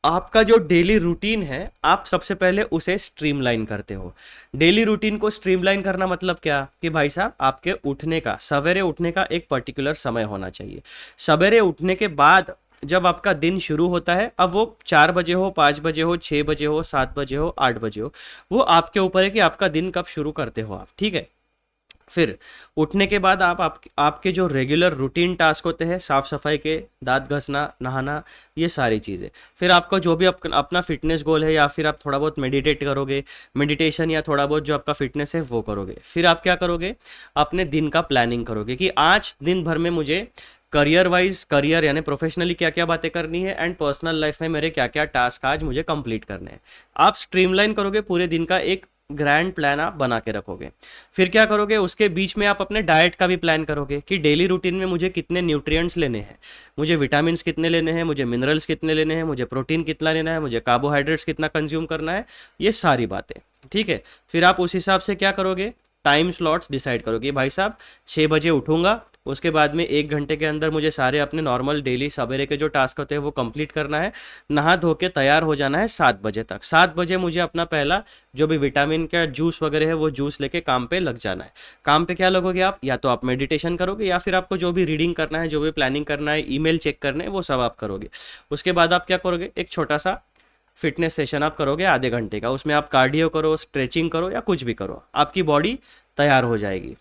आपका जो डेली रूटीन है, आप सबसे पहले उसे स्ट्रीमलाइन करते हो। डेली रूटीन को स्ट्रीमलाइन करना मतलब क्या कि भाई साहब आपके उठने का, सवेरे उठने का एक पर्टिकुलर समय होना चाहिए। सवेरे उठने के बाद जब आपका दिन शुरू होता है, अब वो 4 बजे हो, 5 बजे हो, 6 बजे हो, 7 बजे हो, 8 बजे हो, वो आपके ऊपर है कि आपका दिन कब शुरू करते हो आप, ठीक है। फिर उठने के बाद आपके जो रेगुलर रूटीन टास्क होते हैं, साफ सफाई के, दांत घसना, नहाना, ये सारी चीज़ें। फिर आपका जो भी अपना फिटनेस गोल है, या फिर आप थोड़ा बहुत मेडिटेट करोगे, मेडिटेशन या थोड़ा बहुत जो आपका फिटनेस है वो करोगे। फिर आप क्या करोगे? अपने दिन का प्लानिंग करोगे कि आज दिन भर में मुझे करियर यानी प्रोफेशनली क्या क्या बातें करनी है, एंड पर्सनल लाइफ में मेरे क्या क्या टास्क आज मुझे कंप्लीट करने हैं। आप स्ट्रीमलाइन करोगे, पूरे दिन का एक ग्रैंड प्लान आप बना के रखोगे। फिर क्या करोगे? उसके बीच में आप अपने डाइट का भी प्लान करोगे कि डेली रूटीन में मुझे कितने न्यूट्रिएंट्स लेने हैं, मुझे विटामिन्स कितने लेने हैं, मुझे मिनरल्स कितने लेने हैं, मुझे प्रोटीन कितना लेना है, मुझे कार्बोहाइड्रेट्स कितना कंज्यूम करना है, ये सारी बातें, ठीक है। फिर आप उस हिसाब से क्या करोगे? टाइम स्लॉट्स डिसाइड करोगे। भाई साहब 6 बजे उठूंगा, उसके बाद में 1 घंटे के अंदर मुझे सारे अपने नॉर्मल डेली सवेरे के जो टास्क होते हैं वो कंप्लीट करना है। नहा धो के तैयार हो जाना है 7 बजे तक। 7 बजे मुझे अपना पहला जो भी विटामिन का जूस वगैरह है वो जूस लेके काम पे लग जाना है। काम पे क्या लगोगे आप? या तो आप मेडिटेशन करोगे, या फिर आपको जो भी रीडिंग करना है, जो भी प्लानिंग करना है, ईमेल चेक करना है, वो सब आप करोगे। उसके बाद आप क्या करोगे? एक छोटा सा फिटनेस सेशन आप करोगे आधे घंटे का। उसमें आप कार्डियो करो, स्ट्रेचिंग करो या कुछ भी करो, आपकी बॉडी तैयार हो जाएगी।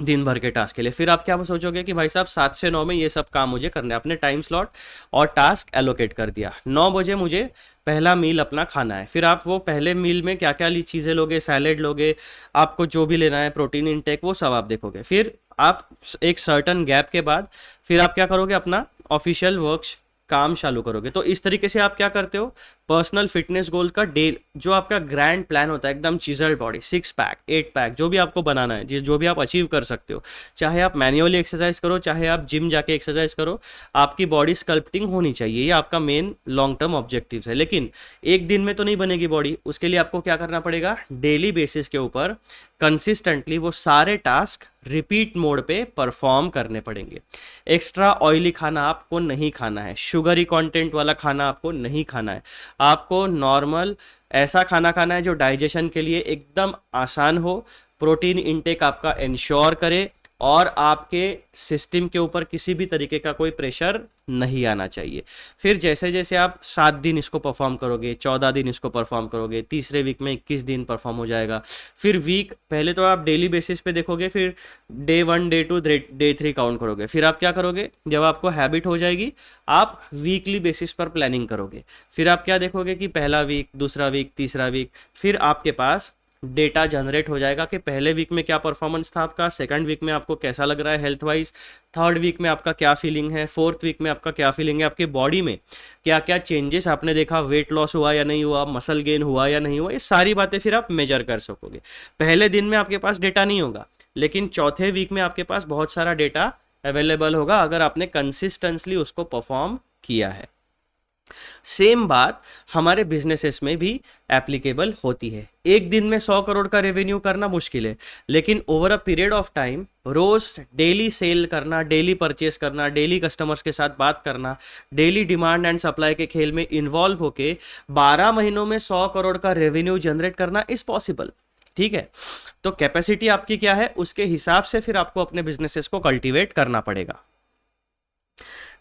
दिन भर के टास्क के लिए। फिर आप क्या सोचोगे कि भाई साहब 7 से 9 में ये सब काम मुझे करने हैं, अपने टाइम स्लॉट और टास्क एलोकेट कर दिया, 9 बजे मुझे पहला मील अपना खाना है। फिर आप वो पहले मील में क्या क्या चीज़ें लोगे, सैलेड लोगे, आपको जो भी लेना है, प्रोटीन इनटेक, वो सब आप देखोगे। फिर आप एक सर्टन गैप के बाद फिर आप क्या करोगे, अपना ऑफिशियल वर्क काम चालू करोगे। तो इस तरीके से आप क्या करते हो, पर्सनल फिटनेस गोल का डे जो आपका ग्रैंड प्लान होता है, एकदम चिजल्ड बॉडी, 6 पैक 8 पैक, जो भी आपको बनाना है, जो भी आप अचीव कर सकते हो, चाहे आप मैन्युअली एक्सरसाइज करो, चाहे आप जिम जाके एक्सरसाइज करो, आपकी बॉडी स्कल्पटिंग होनी चाहिए, ये आपका मेन लॉन्ग टर्म ऑब्जेक्टिव है। लेकिन एक दिन में तो नहीं बनेगी बॉडी, उसके लिए आपको क्या करना पड़ेगा, डेली बेसिस के ऊपर कंसिस्टेंटली वो सारे टास्क रिपीट मोड पे परफॉर्म करने पड़ेंगे। एक्स्ट्रा ऑयली खाना आपको नहीं खाना है, शुगरी कंटेंट वाला खाना आपको नहीं खाना है, आपको नॉर्मल ऐसा खाना खाना है जो डाइजेशन के लिए एकदम आसान हो, प्रोटीन इनटेक आपका इंश्योर करे और आपके सिस्टम के ऊपर किसी भी तरीके का कोई प्रेशर नहीं आना चाहिए। फिर जैसे जैसे आप 7 दिन इसको परफॉर्म करोगे, 14 दिन इसको परफॉर्म करोगे, तीसरे वीक में 21 दिन परफॉर्म हो जाएगा। फिर वीक पहले तो आप डेली बेसिस पे देखोगे, फिर डे 1 डे 2 डे 3 काउंट करोगे। फिर आप क्या करोगे, जब आपको हैबिट हो जाएगी आप वीकली बेसिस पर प्लानिंग करोगे। फिर आप क्या देखोगे कि पहला वीक, दूसरा वीक, तीसरा वीक, फिर आपके पास डेटा जनरेट हो जाएगा कि पहले वीक में क्या परफॉर्मेंस था आपका, सेकंड वीक में आपको कैसा लग रहा है हेल्थ वाइज, थर्ड वीक में आपका क्या फीलिंग है, फोर्थ वीक में आपका क्या फीलिंग है, आपके बॉडी में क्या क्या चेंजेस आपने देखा, वेट लॉस हुआ या नहीं हुआ, मसल गेन हुआ या नहीं हुआ, ये सारी बातें फिर आप मेजर कर सकोगे। पहले दिन में आपके पास डेटा नहीं होगा, लेकिन चौथे वीक में आपके पास बहुत सारा डेटा अवेलेबल होगा अगर आपने कंसिस्टेंटली उसको परफॉर्म किया है। सेम बात हमारे बिजनेसेस में भी एप्लीकेबल होती है। एक दिन में 100 करोड़ का रेवेन्यू करना मुश्किल है, लेकिन over a period of time रोज डेली सेल करना, डेली परचेस करना, डेली कस्टमर्स के साथ बात करना, डेली डिमांड एंड सप्लाई के खेल में इन्वॉल्व होके 12 महीनों में 100 करोड़ का रेवेन्यू जनरेट करना इज पॉसिबल। ठीक है, तो कैपेसिटी आपकी क्या है, उसके हिसाब से फिर आपको अपने बिजनेसेस को कल्टीवेट करना पड़ेगा।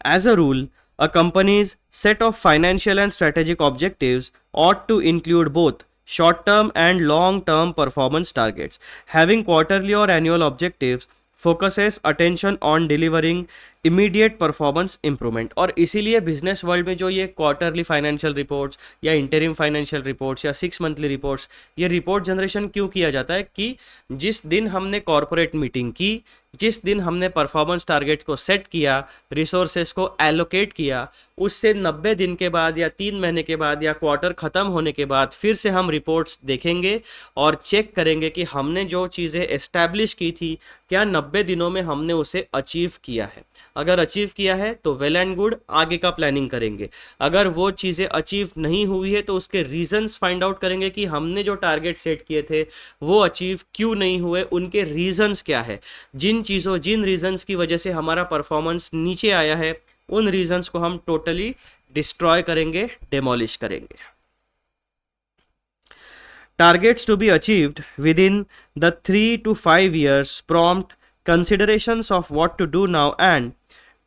As a rule, a company's set of financial and strategic objectives ought to include both short term and long term performance targets. Having quarterly or annual objectives focuses attention on delivering immediate performance improvement. और इसीलिए business world में जो ये quarterly financial reports या interim financial reports या 6 monthly reports, ये report generation क्यों किया जाता है कि जिस दिन हमने कॉर्पोरेट मीटिंग की, जिस दिन हमने परफॉर्मेंस टारगेट को सेट किया, रिसोर्सेज को एलोकेट किया, उससे 90 दिन के बाद या 3 महीने के बाद या क्वार्टर ख़त्म होने के बाद फिर से हम रिपोर्ट्स देखेंगे और चेक करेंगे कि हमने जो चीज़ें एस्टैब्लिश की थी क्या 90 दिनों में हमने उसे अचीव किया है। अगर अचीव किया है तो वेल एंड गुड, आगे का प्लानिंग करेंगे। अगर वो चीज़ें अचीव नहीं हुई है तो उसके रीजंस फाइंड आउट करेंगे कि हमने जो टारगेट सेट किए थे वो अचीव क्यों नहीं हुए, उनके रीजंस क्या है। जिन रीजंस की वजह से हमारा परफॉर्मेंस नीचे आया है, उन रीजंस को हम टोटली डिस्ट्रॉय करेंगे, डेमोलिश करेंगे। Targets to be achieved within the 3 to 5 years prompt considerations of what to do now and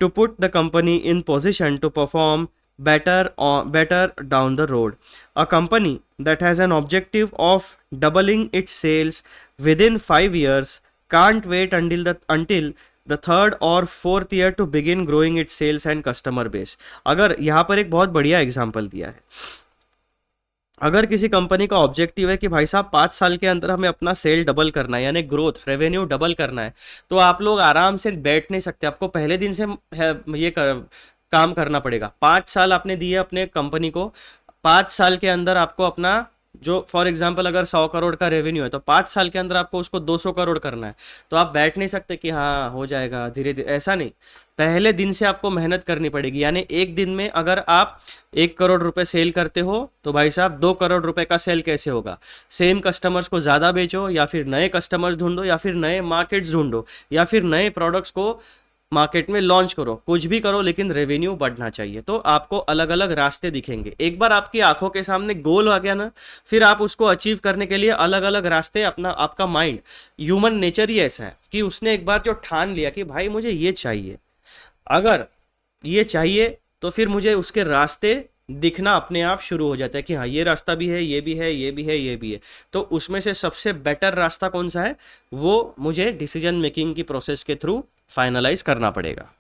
to put the company in position to perform better down the road. A company that has an objective of doubling its sales within 5 years can't wait until the third or fourth year to begin growing its sales and customer base. अगर यहाँ पर एक बहुत बढ़िया example दिया है, अगर किसी कंपनी का ऑब्जेक्टिव है कि भाई साहब 5 साल के अंदर हमें अपना सेल डबल करना है, यानी ग्रोथ रेवेन्यू डबल करना है, तो आप लोग आराम से बैठ नहीं सकते, आपको पहले दिन से काम करना पड़ेगा। 5 साल आपने दिए अपने कंपनी को, 5 साल के अंदर आपको अपना जो फॉर एग्जांपल अगर 100 करोड़ का रेवेन्यू है तो 5 साल के अंदर आपको उसको 200 करोड़ करना है। तो आप बैठ नहीं सकते कि हाँ हो जाएगा धीरे धीरे, ऐसा नहीं, पहले दिन से आपको मेहनत करनी पड़ेगी। यानी एक दिन में अगर आप 1 करोड़ रुपए सेल करते हो तो भाई साहब 2 करोड़ रुपए का सेल कैसे होगा। सेम कस्टमर्स को ज़्यादा बेचो या फिर नए कस्टमर्स ढूंढो या फिर नए मार्केट्स ढूंढो या फिर नए प्रोडक्ट्स को मार्केट में लॉन्च करो, कुछ भी करो, लेकिन रेवेन्यू बढ़ना चाहिए। तो आपको अलग अलग रास्ते दिखेंगे। एक बार आपकी आंखों के सामने गोल आ गया ना, फिर आप उसको अचीव करने के लिए अलग अलग रास्ते आपका माइंड, ह्यूमन नेचर ही ऐसा है कि उसने एक बार जो ठान लिया कि भाई मुझे ये चाहिए, अगर ये चाहिए तो फिर मुझे उसके रास्ते दिखना अपने आप शुरू हो जाता है कि हाँ ये रास्ता भी है, ये भी है, ये भी है, ये भी है। तो उसमें से सबसे बेटर रास्ता कौन सा है, वो मुझे डिसीजन मेकिंग की प्रोसेस के थ्रू फाइनलाइज करना पड़ेगा।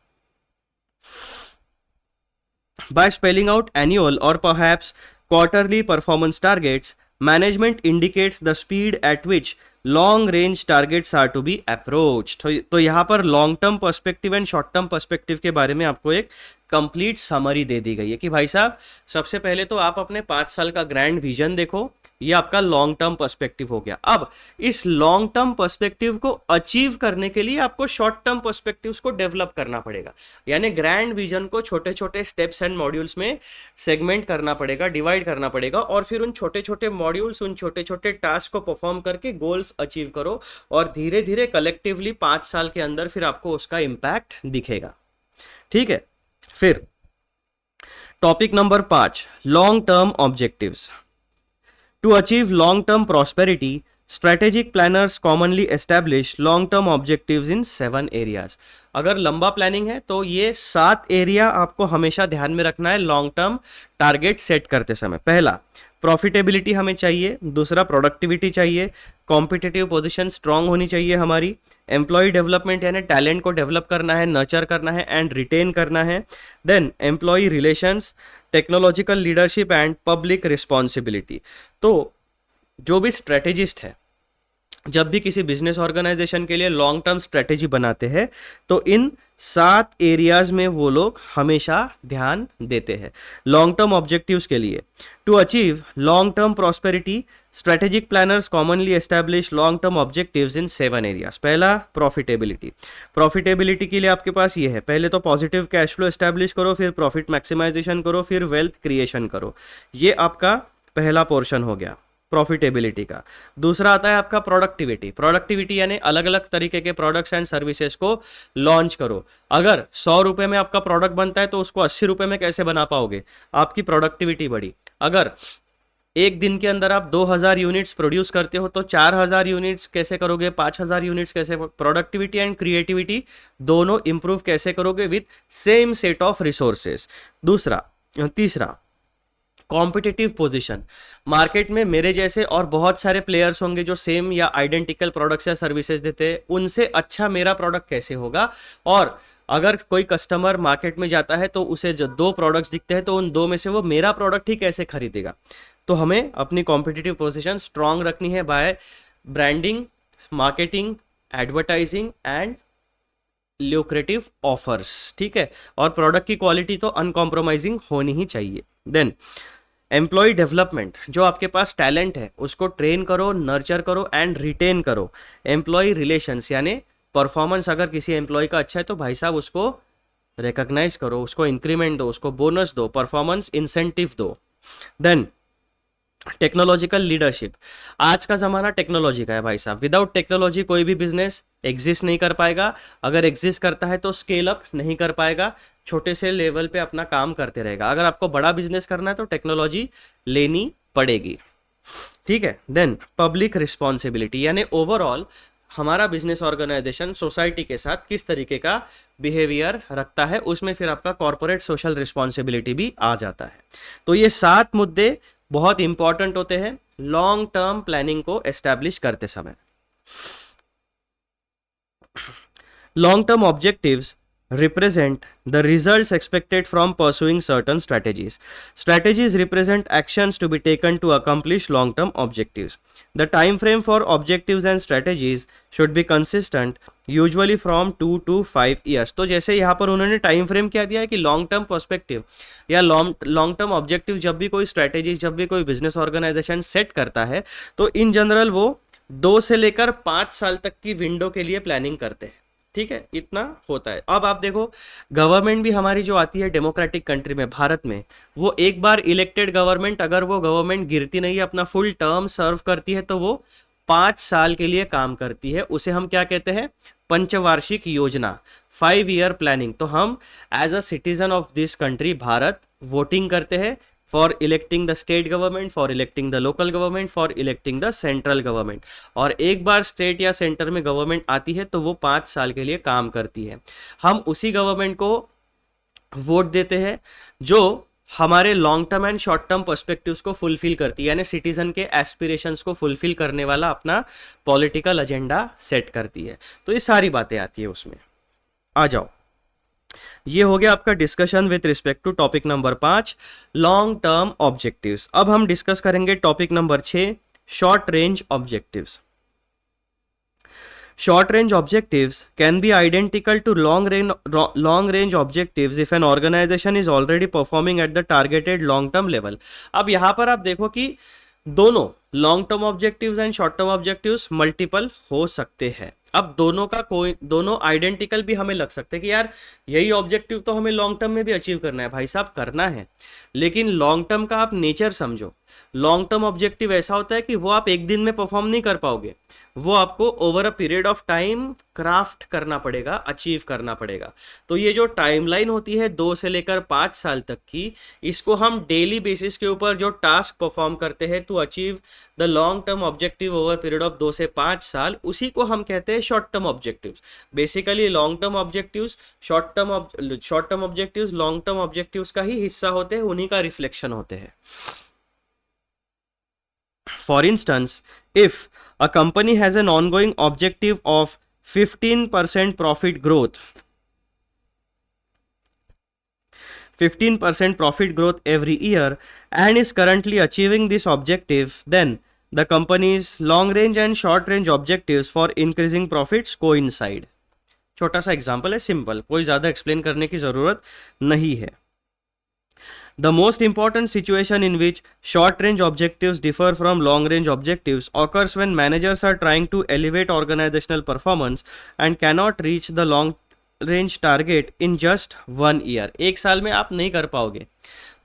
By spelling out annual or perhaps quarterly performance targets, management indicates the speed at which long range targets are to be approach. तो यहाँ पर long term perspective and short term perspective के बारे में आपको एक कंप्लीट समरी दे दी गई है कि भाई साहब सबसे पहले तो आप अपने 5 साल का ग्रैंड विजन देखो, ये आपका लॉन्ग टर्म पर्सपेक्टिव हो गया। अब इस लॉन्ग टर्म पर्सपेक्टिव को अचीव करने के लिए आपको शॉर्ट टर्म पर्सपेक्टिव्स को डेवलप करना पड़ेगा, यानी ग्रैंड विजन को छोटे छोटे स्टेप्स एंड मॉड्यूल्स में सेगमेंट करना पड़ेगा, डिवाइड करना पड़ेगा, और फिर उन छोटे छोटे मॉड्यूल्स, उन छोटे छोटे टास्क को परफॉर्म करके गोल्स अचीव करो, और धीरे धीरे कलेक्टिवली 5 साल के अंदर फिर आपको उसका इंपैक्ट दिखेगा। ठीक है, फिर topic number 5, long term objectives. To achieve long-term prosperity, strategic planners commonly establish long-term objectives in 7 areas. अगर लंबा प्लानिंग है तो ये 7 एरिया आपको हमेशा ध्यान में रखना है लॉन्ग टर्म टारगेट सेट करते समय। पहला, प्रॉफिटेबिलिटी हमें चाहिए। दूसरा, प्रोडक्टिविटी चाहिए। कॉम्पिटिटिव पोजीशन स्ट्रांग होनी चाहिए हमारी। एम्प्लॉय डेवलपमेंट यानी टैलेंट को डेवलप करना है, नर्चर करना है एंड रिटेन करना है। Then employ relations, technological leadership and public responsibility. तो जो भी स्ट्रेटेजिस्ट है, जब भी किसी बिजनेस ऑर्गेनाइजेशन के लिए लॉन्ग टर्म स्ट्रेटेजी बनाते हैं तो इन 7 एरियाज में वो लोग हमेशा ध्यान देते हैं लॉन्ग टर्म ऑब्जेक्टिव्स के लिए। To achieve long term prosperity, strategic planners commonly establish long term objectives in 7 areas. पहला, प्रॉफिटेबिलिटी। प्रॉफिटेबिलिटी के लिए आपके पास ये है, पहले तो पॉजिटिव कैश फ्लो एस्टैब्लिश करो, फिर प्रॉफिट मैक्सिमाइजेशन करो, फिर वेल्थ क्रिएशन करो। ये आपका पहला पोर्शन हो गया प्रॉफिटेबिलिटी का। दूसरा आता है आपका प्रोडक्टिविटी। प्रोडक्टिविटी यानी अलग अलग तरीके के प्रोडक्ट्स एंड सर्विसेज को लॉन्च करो। अगर 100 रुपए में आपका प्रोडक्ट बनता है तो उसको 80 रुपए में कैसे बना पाओगे, आपकी प्रोडक्टिविटी बढ़ी। अगर एक दिन के अंदर आप 2000 यूनिट्स प्रोड्यूस करते हो तो 4000 यूनिट्स कैसे करोगे, 5000 यूनिट्स कैसे। प्रोडक्टिविटी एंड क्रिएटिविटी दोनों इंप्रूव कैसे करोगे, with same set of resources. तीसरा, कॉम्पिटिटिव पोजीशन। मार्केट में मेरे जैसे और बहुत सारे प्लेयर्स होंगे जो सेम या आइडेंटिकल प्रोडक्ट्स या सर्विसेज देते हैं, उनसे अच्छा मेरा प्रोडक्ट कैसे होगा। और अगर कोई कस्टमर मार्केट में जाता है तो उसे जो 2 प्रोडक्ट्स दिखते हैं तो उन 2 में से वो मेरा प्रोडक्ट ही कैसे खरीदेगा। तो हमें अपनी कॉम्पिटिटिव पोजीशन स्ट्रांग रखनी है by branding, marketing, advertising and lucrative offers. ठीक है, और प्रोडक्ट की क्वालिटी तो अनकॉम्प्रोमाइजिंग होनी ही चाहिए। देन एम्प्लॉय डेवलपमेंट, जो आपके पास टैलेंट है उसको ट्रेन करो, नर्चर करो एंड रिटेन करो। एम्प्लॉय रिलेशंस यानी परफॉर्मेंस, अगर किसी एम्प्लॉय का अच्छा है तो भाई साहब उसको रिकॉग्नाइज करो, उसको इंक्रीमेंट दो, उसको बोनस दो, परफॉर्मेंस इंसेंटिव दो। Then technological leadership. आज का जमाना टेक्नोलॉजी का है भाई साहब, विदाउट टेक्नोलॉजी कोई भी बिजनेस एग्जिस्ट नहीं कर पाएगा। अगर एग्जिस्ट करता है तो स्केल अप नहीं कर पाएगा, छोटे से लेवल पे अपना काम करते रहेगा। अगर आपको बड़ा बिजनेस करना है तो टेक्नोलॉजी लेनी पड़ेगी। ठीक है, देन पब्लिक रिस्पॉन्सिबिलिटी यानी ओवरऑल हमारा बिजनेस ऑर्गेनाइजेशन सोसाइटी के साथ किस तरीके का बिहेवियर रखता है, उसमें फिर आपका कॉर्पोरेट सोशल रिस्पॉन्सिबिलिटी भी आ जाता है। तो ये 7 मुद्दे बहुत इंपॉर्टेंट होते हैं लॉन्ग टर्म प्लानिंग को एस्टैब्लिश करते समय। Long term objectives represent the results expected from pursuing certain strategies. Strategies represent actions to be taken to accomplish long-term objectives. The time frame for objectives and strategies should be consistent, usually from 2 to 5 years. तो जैसे यहाँ पर उन्होंने time frame क्या दिया है कि long term perspective या लॉन्ग टर्म ऑब्जेक्टिव जब भी कोई स्ट्रैटेजी, जब भी कोई बिजनेस ऑर्गेनाइजेशन सेट करता है तो इन जनरल वो 2 से लेकर 5 साल तक की विंडो के लिए प्लानिंग करते हैं। ठीक है, इतना होता है। अब आप देखो, गवर्नमेंट भी हमारी जो आती है डेमोक्रेटिक कंट्री में, भारत में, वो एक बार इलेक्टेड गवर्नमेंट, अगर वो गवर्नमेंट गिरती नहीं है, अपना फुल टर्म सर्व करती है तो वो 5 साल के लिए काम करती है। उसे हम क्या कहते हैं, पंचवार्षिक योजना, 5 ईयर प्लानिंग। तो हम as a citizen of this country Bharat voting करते हैं for electing the state government, for electing the local government, for electing the central government. और एक बार स्टेट या सेंटर में गवर्नमेंट आती है तो वो 5 साल के लिए काम करती है। हम उसी गवर्नमेंट को वोट देते हैं जो हमारे long term and short term perspectives को फुलफिल करती है, यानी सिटीजन के एस्पिरेशंस को फुलफिल करने वाला अपना पॉलिटिकल एजेंडा सेट करती है। तो ये सारी बातें आती है उसमें। आ जाओ, ये हो गया आपका discussion with respect to topic number 5, long term objectives. अब हम डिस्कस करेंगे topic number 6, short range objectives. Short range objectives can be identical to long range objectives if an organization is already performing at the targeted long term level। अब यहां पर आप देखो कि दोनों long term objectives and short term objectives multiple हो सकते हैं। अब दोनों आइडेंटिकल भी हमें लग सकते हैं कि यार यही ऑब्जेक्टिव तो हमें लॉन्ग टर्म में भी अचीव करना है, भाई साहब करना है, लेकिन लॉन्ग टर्म का आप नेचर समझो। लॉन्ग टर्म ऑब्जेक्टिव ऐसा होता है कि वो आप एक दिन में परफॉर्म नहीं कर पाओगे, वो आपको over a period of time craft करना पड़ेगा, अचीव करना पड़ेगा। तो ये जो टाइमलाइन होती है 2 से लेकर 5 साल तक की, इसको हम डेली बेसिस के ऊपर जो टास्क परफॉर्म करते हैं to achieve the long term objective over period of 2 से 5 साल, उसी को हम कहते हैं short term objectives. Basically long term objectives short term objectives long term objectives का ही हिस्सा होते हैं, उन्हीं का रिफ्लेक्शन होते हैं। For instance, if a company has an ongoing objective of 15% profit growth, 15% profit growth every year and is currently achieving this objective, then the company's long range and short range objectives for increasing profits coincide। छोटा सा example है, simple, कोई ज्यादा explain करने की जरूरत नहीं है। The most important situation in which short-range objectives differ from long-range objectives occurs when managers are trying to elevate organizational performance and cannot reach the long-range target in just 1 year। एक साल में आप नहीं कर पाओगे,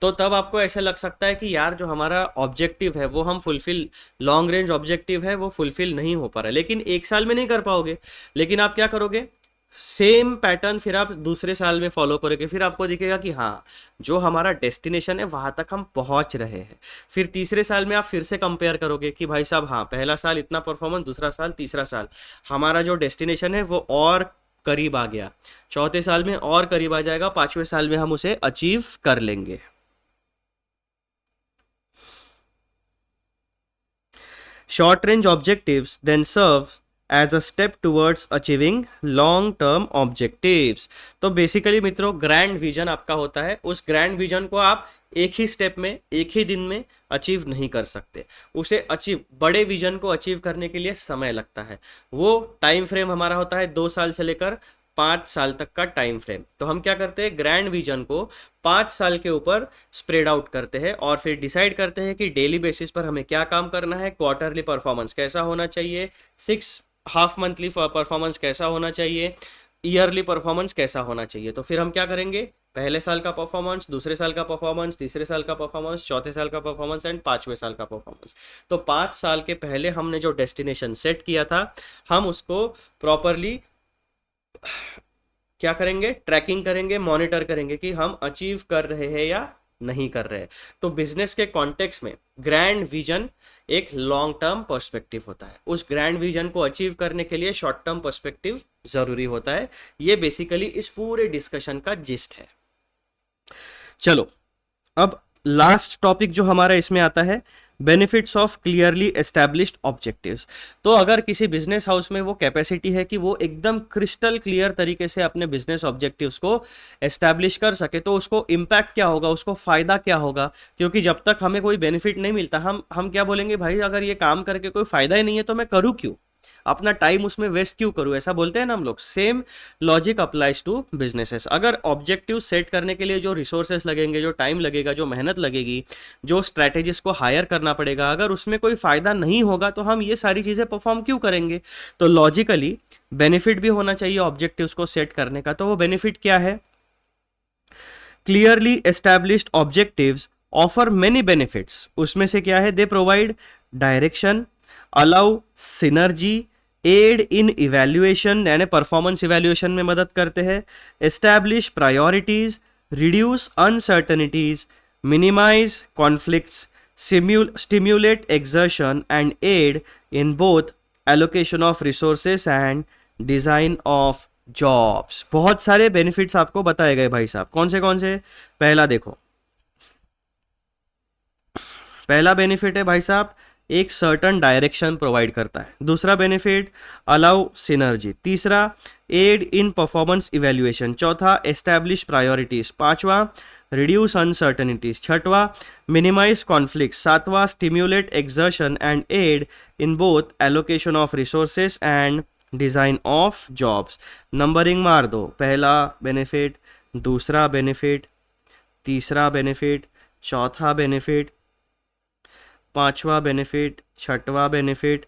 तो तब आपको ऐसा लग सकता है कि यार जो हमारा ऑब्जेक्टिव है वो हम फुलफिल, लॉन्ग रेंज ऑब्जेक्टिव है वो फुलफिल नहीं हो पा रहा है, लेकिन एक साल में नहीं कर पाओगे। लेकिन आप क्या करोगे, सेम पैटर्न फिर आप दूसरे साल में फॉलो करोगे, फिर आपको दिखेगा कि हाँ जो हमारा डेस्टिनेशन है वहां तक हम पहुंच रहे हैं। फिर तीसरे साल में आप फिर से कंपेयर करोगे कि भाई साहब हाँ पहला साल इतना परफॉर्मेंस, दूसरा साल, तीसरा साल हमारा जो डेस्टिनेशन है वो और करीब आ गया, चौथे साल में और करीब आ जाएगा, 5वें साल में हम उसे अचीव कर लेंगे। Short range objectives then serve as a step towards achieving long term objectives. तो बेसिकली मित्रों ग्रैंड विजन आपका होता है, उस ग्रैंड विजन को आप एक ही स्टेप में, एक ही दिन में अचीव नहीं कर सकते। उसे अचीव, बड़े विजन को अचीव करने के लिए समय लगता है। वो टाइम फ्रेम हमारा होता है 2 साल से लेकर 5 साल तक का टाइम फ्रेम। तो हम क्या करते हैं, ग्रैंड विजन को 5 साल के ऊपर स्प्रेड आउट करते हैं और फिर डिसाइड करते हैं कि डेली बेसिस पर हमें क्या काम करना है, क्वार्टरली परफॉर्मेंस कैसा होना चाहिए, 6 हाफ मंथली परफॉर्मेंस कैसा होना चाहिए, ईयरली परफॉर्मेंस कैसा होना चाहिए। तो फिर हम क्या करेंगे, पहले साल का परफॉर्मेंस, दूसरे साल का परफॉर्मेंस, तीसरे साल का परफॉर्मेंस, चौथे साल का परफॉर्मेंस एंड 5वें साल का परफॉर्मेंस। तो 5 साल के पहले हमने जो डेस्टिनेशन सेट किया था, हम उसको प्रॉपरली क्या करेंगे, ट्रैकिंग करेंगे, मॉनिटर करेंगे कि हम अचीव कर रहे हैं या नहीं कर रहे हैं। तो बिजनेस के कॉन्टेक्स्ट में ग्रैंड विजन एक लॉन्ग टर्म पर्सपेक्टिव होता है, उस ग्रैंड विजन को अचीव करने के लिए शॉर्ट टर्म पर्सपेक्टिव जरूरी होता है। ये बेसिकली इस पूरे डिस्कशन का जिस्ट है। चलो अब लास्ट टॉपिक जो हमारा इसमें आता है, benefits of clearly established objectives. तो अगर किसी बिजनेस हाउस में वो कैपेसिटी है कि वो एकदम क्रिस्टल क्लियर तरीके से अपने बिजनेस ऑब्जेक्टिव्स को एस्टैब्लिश कर सके, तो उसको इम्पैक्ट क्या होगा, उसको फायदा क्या होगा। क्योंकि जब तक हमें कोई बेनिफिट नहीं मिलता, हम क्या बोलेंगे, भाई अगर ये काम करके कोई फायदा ही नहीं है तो मैं करूँ क्यों, अपना टाइम उसमें वेस्ट क्यों करूं, ऐसा बोलते हैं ना हम लोग। Same logic applies to businesses. अगर ऑब्जेक्टिव सेट करने के लिए जो रिसोर्सेस लगेंगे, जो टाइम लगेगा, जो मेहनत लगेगी, जो स्ट्रैटेजिस्ट को हायर करना पड़ेगा, अगर उसमें कोई फायदा नहीं होगा तो हम ये सारी चीजें परफॉर्म क्यों करेंगे। तो लॉजिकली बेनिफिट भी होना चाहिए ऑब्जेक्टिव्स को सेट करने का। तो वो बेनिफिट क्या है, clearly established objectives offer many benefits. उसमें से क्या है, they provide direction, allow synergy, aid in evaluation यानी परफॉर्मेंस इवैल्यूएशन में मदद करते हैं, establish priorities, reduce uncertainties, minimise conflicts, stimulate exertion and aid in both allocation of resources and design of jobs. बहुत सारे बेनिफिट्स आपको बताए गए भाई साहब। कौन से, पहला देखो, पहला बेनिफिट है भाई साहब, एक सर्टन डायरेक्शन प्रोवाइड करता है। दूसरा बेनिफिट, अलाउ सिनर्जी। तीसरा, एड इन परफॉर्मेंस इवेल्युएशन। चौथा, एस्टैब्लिश प्रायोरिटीज। पांचवा, रिड्यूस अनसर्टनिटीज। छठवा, मिनिमाइज कॉन्फ्लिक्ट। सातवां, stimulate exertion and aid in both allocation of resources and design of jobs. Numbering मार दो, पहला बेनिफिट, दूसरा बेनिफिट, तीसरा बेनिफिट, चौथा बेनिफिट, पांचवा बेनिफिट, छठवां बेनिफिट,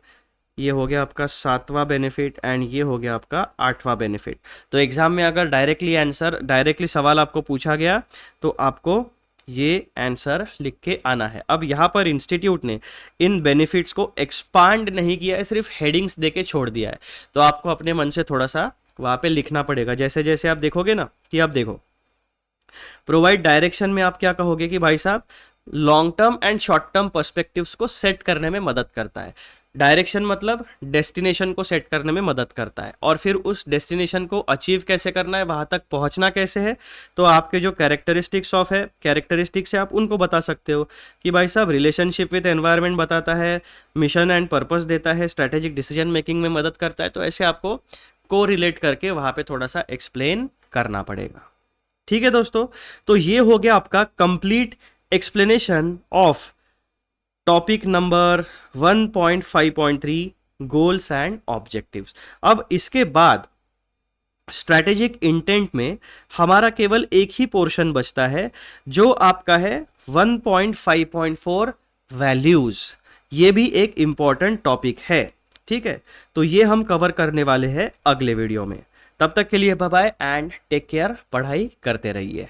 ये हो गया आपका सातवां बेनिफिट एंड ये हो गया आपका आठवां बेनिफिट। तो एग्जाम में अगर डायरेक्टली सवाल आपको पूछा गया तो आपको ये आंसर लिख के आना है। अब यहाँ पर इंस्टीट्यूट ने इन बेनिफिट्स को एक्सपांड नहीं किया है, सिर्फ हेडिंग्स देके छोड़ दिया है। तो आपको अपने मन से थोड़ा सा वहाँ पे लिखना पड़ेगा। जैसे जैसे आप देखोगे ना कि आप देखो, प्रोवाइड डायरेक्शन में आप क्या कहोगे कि भाई साहब long term and short term perspectives को सेट करने में मदद करता है। डायरेक्शन मतलब डेस्टिनेशन को सेट करने में मदद करता है, और फिर उस डेस्टिनेशन को अचीव कैसे करना है, वहां तक पहुंचना कैसे है, तो आपके जो कैरेक्टरिस्टिक्स है आप उनको बता सकते हो कि भाई साहब रिलेशनशिप विद एनवायरनमेंट बताता है, मिशन एंड पर्पस देता है, स्ट्रेटेजिक डिसीजन मेकिंग में मदद करता है। तो ऐसे आपको को रिलेट करके वहां पे थोड़ा सा एक्सप्लेन करना पड़ेगा। ठीक है दोस्तों, तो ये हो गया आपका complete explanation of topic number 1.5.3 goals and objectives. अब इसके बाद स्ट्रैटेजिक इंटेंट में हमारा केवल एक ही पोर्शन बचता है जो आपका है 1.5.4 वैल्यूज। ये भी एक इंपॉर्टेंट टॉपिक है। ठीक है, तो ये हम कवर करने वाले हैं अगले वीडियो में। तब तक के लिए bye bye and take care. पढ़ाई करते रहिए।